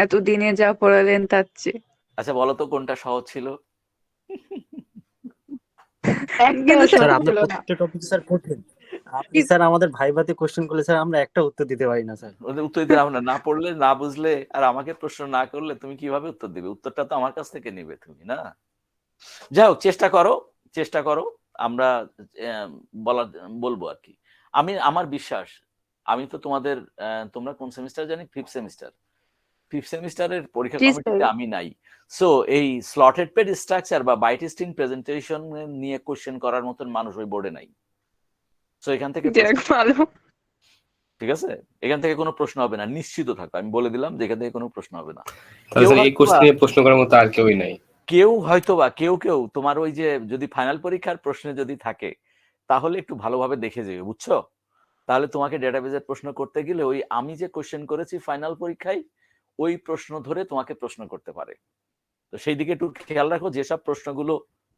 এতদিনে যা পড়ালেন তার চেয়ে। আচ্ছা বলো তো কোনটা সহজ ছিল? কিন্তু স্যার সহজ আপনার ছিল না। প্রত্যেকটা টপিক স্যার কঠিন। আপনি স্যার আমাদের ভাইভাতে কোশ্চেন করলে স্যার আমরা একটা উত্তর দিতে পারি না স্যার। ওদের উত্তর দিতে আমরা না পড়লে, না বুঝলে, আর আমাকে প্রশ্ন না করলে তুমি কিভাবে উত্তর দিবে? উত্তরটা তো আমার কাছ থেকে নিবে তুমি, না? যাই হোক, চেষ্টা করো, চেষ্টা করো, আমরা বলবো আর কি। আমার বিশ্বাস, আমি তো তোমাদের তোমরা কোন সেমিস্টার জানি, 5th সেমিস্টার, 5th সেমিস্টারের পরীক্ষা জি কমিটিতে স্যার। আমি নাই। সো এই স্লটেড পেড স্ট্রাকচার বা বাইট স্ট্রিং প্রেজেন্টেশন নিয়ে কোশ্চেন করার মতন মানুষ ওই বোর্ডে নাই। সো এখান থেকে যাক ভালো। ঠিক আছে, এখান থেকে কোনো প্রশ্ন হবে না, নিশ্চিত থাকো, আমি বলে দিলাম যে এখান থেকে কোনো প্রশ্ন হবে না। তাহলে কেউ স্যার এই কোশ্চেন নিয়ে প্রশ্ন করার মতো আর কেউই নাই। কেউ হয়তোবা কেউ তোমার ওই যে যদি ফাইনাল পরীক্ষার প্রশ্নে যদি থাকে, তাহলে একটু ভালোভাবে দেখে যাবে, বুঝছো? তাহলে তোমাকে ডেটাবেজের প্রশ্ন করতে গেলে ওই আমি যে কোশ্চেন করেছি ফাইনাল পরীক্ষায়, ওই প্রশ্ন ধরে তোমাকে প্রশ্ন করতে পারে। তো সেই দিকে একটু খেয়াল রাখো, যেসব প্রশ্নগুলো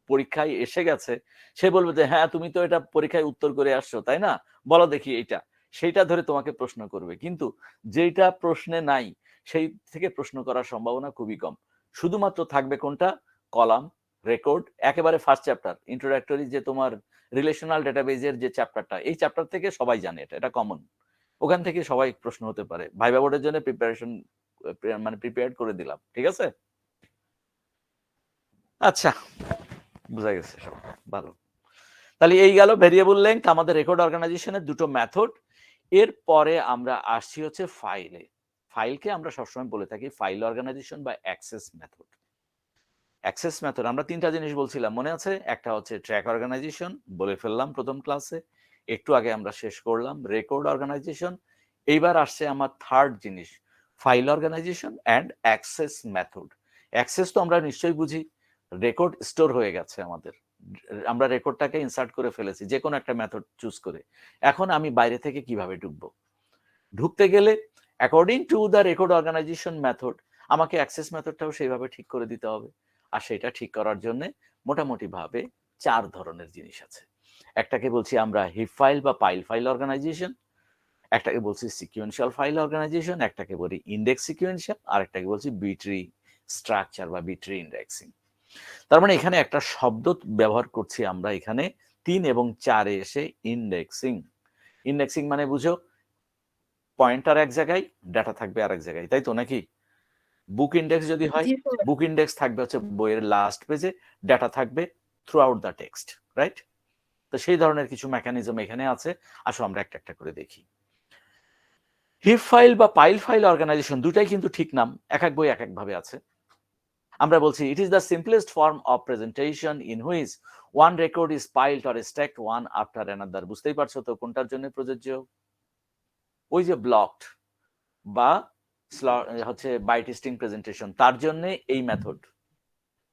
পরীক্ষায় এসে গেছে, সে বলবে যে হ্যাঁ তুমি তো এটা পরীক্ষায় উত্তর করে আসছো, তাই না, বলো দেখি এইটা, সেইটা ধরে তোমাকে প্রশ্ন করবে। কিন্তু যেটা প্রশ্নে নাই সেই থেকে প্রশ্ন করার সম্ভাবনা খুবই কম। শুধুমাত্র থাকবে কোনটা, কলাম, রেকর্ড, একেবারে ফার্স্ট চ্যাপ্টার ইন্ট্রোডাক্টরি, যে তোমার রিলেশনাল ডেটাবেজের যে চ্যাপ্টারটা, এই চ্যাপ্টার থেকে সবাই জানে, এটা কমন, ওখান থেকে সবাই প্রশ্ন হতে পারে। ভাইবা বোর্ডের জন্য প্রিপারেশন মানে প্রিপেয়ার করে দিলাম, ঠিক আছে? আচ্ছা, বোঝা গেছে সব, ভালো। তাহলে এই গেল ভেরিয়েবল লেংথ, আমাদের রেকর্ড অর্গানাইজেশনের দুটো মেথড। এরপরে আমরা আসছি হচ্ছে ফাইলে। ফাইলকে আমরা সবসময় বলে থাকি ফাইল অর্গানাইজেশন বা অ্যাক্সেস মেথড। অ্যাক্সেস মেথড আমরা তিনটা জিনিস বলছিলাম, মনে আছে? একটা হচ্ছে ট্র্যাক অর্গানাইজেশন, বলে ফেললাম প্রথম ক্লাসে, একটু আগে আমরা শেষ করলাম রেকর্ড অর্গানাইজেশন। এইবার আসছে আমার থার্ড জিনিস, file organisation and access method. Access তো আমরা নিশ্চয়ই বুঝি, রেকর্ড স্টোর হয়ে গেছে আমাদের, আমরা রেকর্ডটাকে ইনসার্ট করে ফেলেছি যে কোনো একটা মেথড চুজ করে। এখন আমি বাইরে থেকে কিভাবে ঢুকবো? ঢুকতে গেলে according to the record organisation method আমাকে অ্যাক্সেস মেথডটাও সেইভাবে ঠিক করে দিতে হবে। আর সেটা ঠিক করার জন্য মোটামুটি ভাবে 4 ধরনের জিনিস আছে। একটাকে বলছি আমরা হিপ ফাইল বা পাইল ফাইল অর্গানাইজেশন, একটাকে বলছি সিকুয়েন্সিয়াল ফাইল অর্গানাইজেশন, একটাকে বলি ইন্ডেক্স সিকুয়েন্সিয়াল, আর একটাকে বলছি বিট্রি স্ট্রাকচার বা বিট্রি ইন্ডেক্সিং। তার মানে এখানে একটা শব্দ ব্যবহার করছি আমরা এখানে 3 এবং 4 এ এসে ইন্ডেক্সিং। ইন্ডেক্সিং মানে বুঝো পয়েন্টার এক জায়গায়, ডাটা থাকবে আরেক জায়গায়, তাই তো নাকি? বুক ইন্ডেক্স যদি হয়, জি স্যার বুক ইন্ডেক্স থাকবে হচ্ছে বইয়ের লাস্ট পেজে, ডাটা থাকবে through out the text, right? তো সেই ধরনের কিছু মেকানিজম এখানে আছে। আসো আমরা একটা একটা করে দেখি। হিপ ফাইল বা পাইল ফাইল অর্গানাইজেশন দুটাই কিন্তু ঠিক নাম, এক এক বই এক এক ভাবে আছে। আমরা বলছি it is the simplest form of presentation in which one record is piled or stacked one after another. বুঝতেই পারছো তো কোনটার জন্য প্রযোজ্য? ওই যে ব্লকড বা হচ্ছে বাইটিস্টিং প্রেজেন্টেশন, তার জন্য এই মেথড।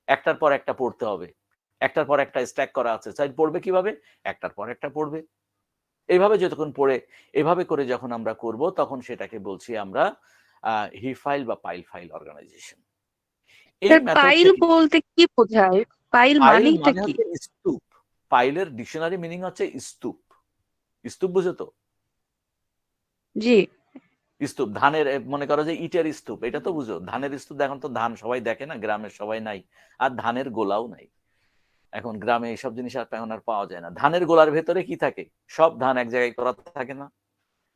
একটার পর একটা পড়তে হবে, একটার পর একটা স্ট্যাক করা আছে, তাই পড়বে কিভাবে? একটার পর একটা পড়বে। এইভাবে যতক্ষণ পড়ে এভাবে করে যখন আমরা করব তখন সেটাকে বলছি আমরা হিপ ফাইল বা পাইল ফাইল অর্গানাইজেশন। এই স্যার মেথড পাইল থেকে বলতে কি বোঝায়? পাইল পাইল মানেটা মানে কি? হচ্ছে স্তূপ। পাইলের ডিকশনারি মিনিং হচ্ছে স্তূপ। স্তূপ বুঝো তো? জি। স্তূপ ধানের, মনে করো যে ইটের স্তূপ, এটা তো বুঝো। ধানের স্তূপ এখন তো ধান সবাই দেখে না, গ্রামের সবাই নাই, আর ধানের গোলাও নাই। এখন গ্রামে এইসব জিনিস আর এখন আর পাওয়া যায় না। ধানের গোলার ভেতরে কি থাকে? সব ধান এক জায়গায় করা থাকে না।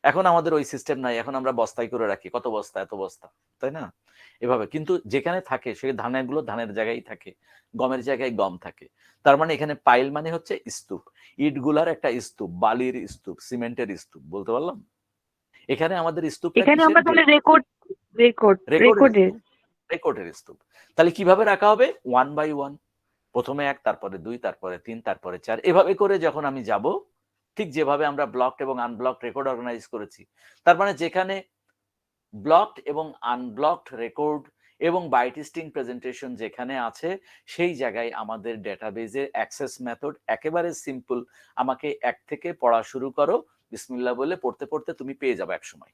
এখন আমাদের ওই সিস্টেম নাই, এখন আমরা বস্তায় করে রাখি, কত বস্তা এত বস্তা, তাই না? এভাবে কিন্তু যেখানে থাকে সেই ধানের গুলো ধানের জায়গায় থাকে, গমের জায়গায় গম থাকে। তার মানে এখানে পাইল মানে হচ্ছে স্তূপ, ইট গুলার একটা স্তূপ, বালির স্তূপ, সিমেন্টের স্তূপ, বলতে পারলাম? এখানে আমাদের স্তূপটা এখানে আমরা তাহলে রেকর্ডের রেকর্ডের স্তূপ। তাহলে কিভাবে রাখা হবে? 1 বাই 1, প্রথমে 1, তারপরে 2, তারপরে 3, তারপরে 4, এভাবে করে যখন আমি যাব, ঠিক যেভাবে আমরা ব্লকড এবং আনব্লকড রেকর্ড অর্গানাইজ করেছি। তার মানে যেখানে ব্লকড এবং আনব্লকড রেকর্ড এবং বাইটিস্টিং প্রেজেন্টেশন যেখানে আছে, সেই জায়গায় আমাদের ডেটাবেজে অ্যাক্সেস মেথড একেবারে সিম্পল। আমাকে এক থেকে পড়া শুরু করো, বিসমিল্লাহ বলে পড়তে পড়তে তুমি পেয়ে যাবে এক সময়।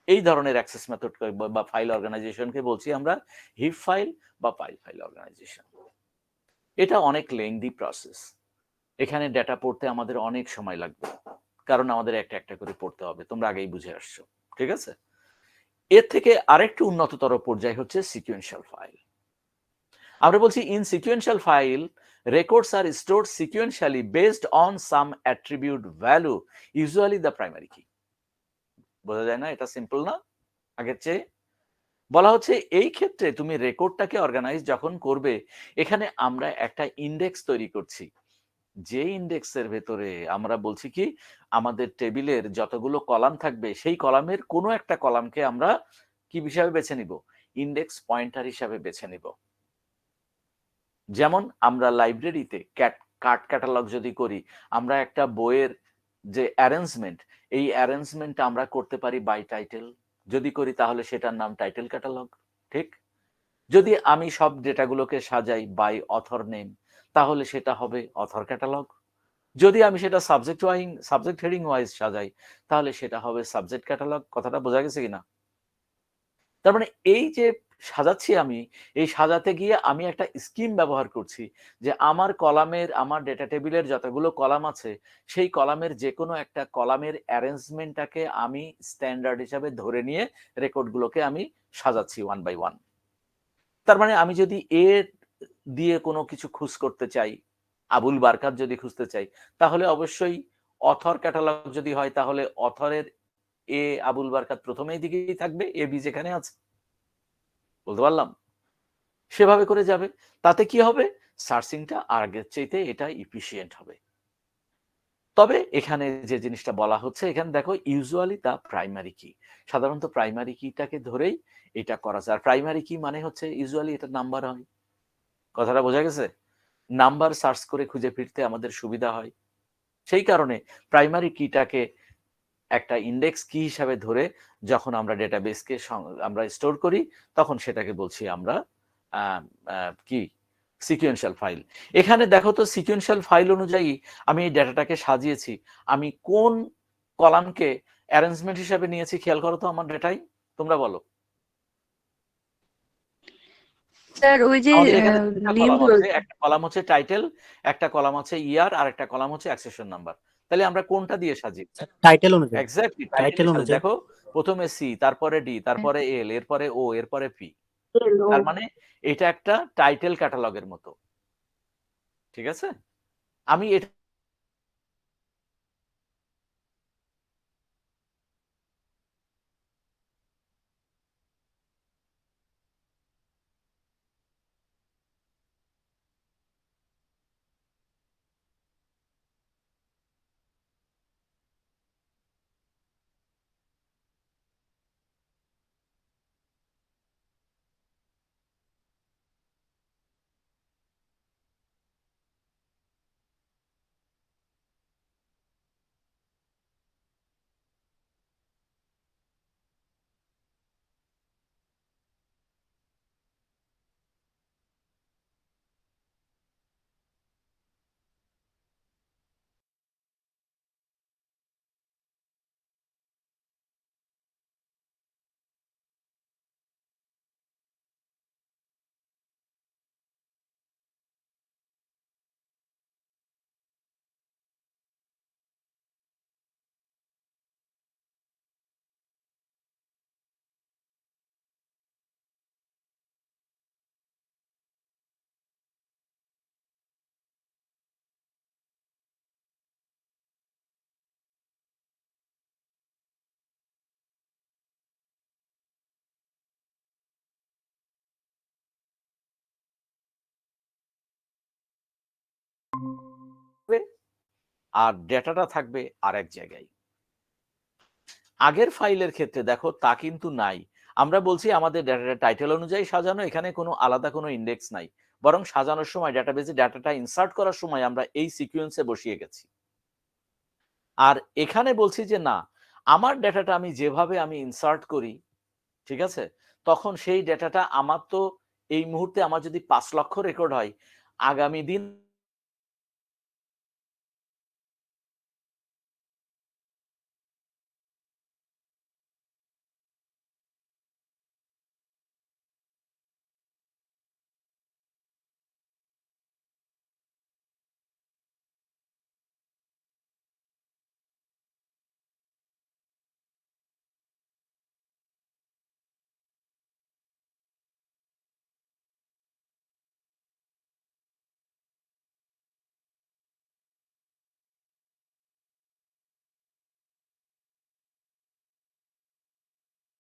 এই ধরনের অ্যাক্সেস মেথড বা ফাইল অর্গানাইজেশনকে বলছি আমরা হিপ ফাইল বা পাইল ফাইল অর্গানাইজেশন। এটা অনেক লেংদি প্রসেস। এখানে ডেটা পড়তে আমাদের অনেক সময় লাগবে, কারণ আমাদের একটা একটা করে পড়তে হবে, তোমরা আগেই বুঝে আসছো, ঠিক আছে? এর থেকে আরেকটু উন্নততর পর্যায় হচ্ছে সিকুয়েন্সিয়াল ফাইল। আমরা বলছি in sequential file records are stored sequentially based on some attribute value, usually the primary key. বোঝা যায় না? এটা সিম্পল না আগের চেয়ে? বলা হচ্ছে এই ক্ষেত্রে তুমি রেকর্ডটাকে অর্গানাইজ যখন করবে, এখানে আমরা একটা ইন্ডেক্স তৈরি করছি। যে ইন্ডেক্সের ভেতরে আমরা বলছি কি আমাদের টেবিলের যতগুলো কলাম থাকবে সেই কলামের কোনো একটা কলামকে আমরা কি হিসাবে বেছে নিব? ইন্ডেক্স পয়েন্টার হিসাবে বেছে নিব। যেমন আমরা লাইব্রেরিতে কার্ড ক্যাটালগ যদি করি, আমরা একটা বইয়ের যে অ্যারেঞ্জমেন্ট, এই অ্যারেঞ্জমেন্টটা আমরা করতে পারি বাই টাইটেল। যদি করি তাহলে সেটার নাম টাইটেল ক্যাটালগ, ঠিক? যদি আমি সব ডেটাগুলোকে সাজাই বাই অথর নেম, তাহলে সেটা হবে অথর ক্যাটালগ। যদি আমি সেটা সাবজেক্ট হেডিং ওয়াইজ সাজাই, তাহলে সেটা হবে সাবজেক্ট ক্যাটালগ। কথাটা বোঝা গেছে কিনা? তার মানে এই যে সাজাচ্ছি আমি, এই সাজাতে গিয়ে আমি একটা স্কিম ব্যবহার করছি যে আমার কলামের, আমার ডেটা টেবিলের যতগুলো কলাম আছে, সেই কলামের যে কোনো একটা কলামের অ্যারেঞ্জমেন্টটাকে আমি স্ট্যান্ডার্ড হিসাবে ধরে নিয়ে রেকর্ডগুলোকে আমি সাজাচ্ছি 1 বাই 1। তার মানে আমি যদি এ দিয়ে কোনো কিছু খুঁজ করতে চাই, আবুল বারকাত যদি খুঁজতে চাই, তাহলে অবশ্যই অথর ক্যাটালগ যদি হয়, তাহলে অথরের এ আবুল বারকাত প্রথমেই দিকেই থাকবে, এ বি যেখানে আছে, বলতে পারলাম? সেভাবে করে যাবে। তাতে কি হবে? সার্চিংটা আগের চাইতে এটা ইফিশিয়েন্ট হবে। তবে এখানে যে জিনিসটা বলা হচ্ছে, এখানে দেখো ইউজুয়ালি দা প্রাইমারি কি, সাধারণত প্রাইমারি কিটাকে ধরেই এটা করা যায়। আর প্রাইমারি কি মানে হচ্ছে ইউজুয়ালি এটা নাম্বার হয়। কথাটা বোঝা গেছে? নাম্বার সার্চ করে খুঁজে ফিরতে আমাদের সুবিধা হয়, সেই কারণে প্রাইমারি কিটাকে একটা ইন্ডেক্স কি হিসাবে ধরে যখন আমরা ডেটাবেসকে আমরা স্টোর করি, তখন সেটাকে বলছি আমরা কি সিকুয়েন্সিয়াল ফাইল। এখানে দেখো তো সিকুয়েন্সিয়াল ফাইল অনুযায়ী আমি এই ডেটাটাকে সাজিয়েছি, আমি কোন কলামকে অ্যারেঞ্জমেন্ট হিসাবে নিয়েছি খেয়াল করো তো আমার ডেটাই, তোমরা বলো। স্যার ওই যে আমাদের এখানে দুটো নেম কলাম গুলো আছে, একটা কলাম হচ্ছে টাইটেল, একটা কলাম হচ্ছে ইয়ার, আর একটা কলাম হচ্ছে অ্যাক্সেশন নাম্বার। তাহলে আমরা কোনটা দিয়ে সাজি? টাইটেল অনুযায়ী। এক্স্যাক্টলি টাইটেল টাইটেল অনুযায়ী। অনুযায়ী। দেখো প্রথমে সি, তারপরে ডি, তারপরে এল, এরপরে ও, এরপরে পি। তার মানে এটা একটা টাইটেল ক্যাটালগের মতো, ঠিক আছে? আমি এটা আর ডেটাটা থাকবে আরেক জায়গায়। আগের ফাইলের ক্ষেত্রে দেখো তা কিন্তু নাই। আমরা বলছি আমাদের ডেটাটা টাইটেল অনুযায়ী সাজানো, এখানে কোনো আলাদা কোনো ইন্ডেক্স নাই, বরং সাজানোর সময় ডাটাবেজে ডাটাটা ইনসার্ট করার সময় আমরা এই সিকোয়েন্সে বসিয়ে গেছি। আর এখানে বলছি যে না, আমার ডেটাটা আমি যেভাবে আমি ইনসার্ট করি, ঠিক আছে, তখন সেই ডেটাটা আমার তো এই মুহূর্তে আমার যদি 5 লক্ষ রেকর্ড হয়, আগামী দিন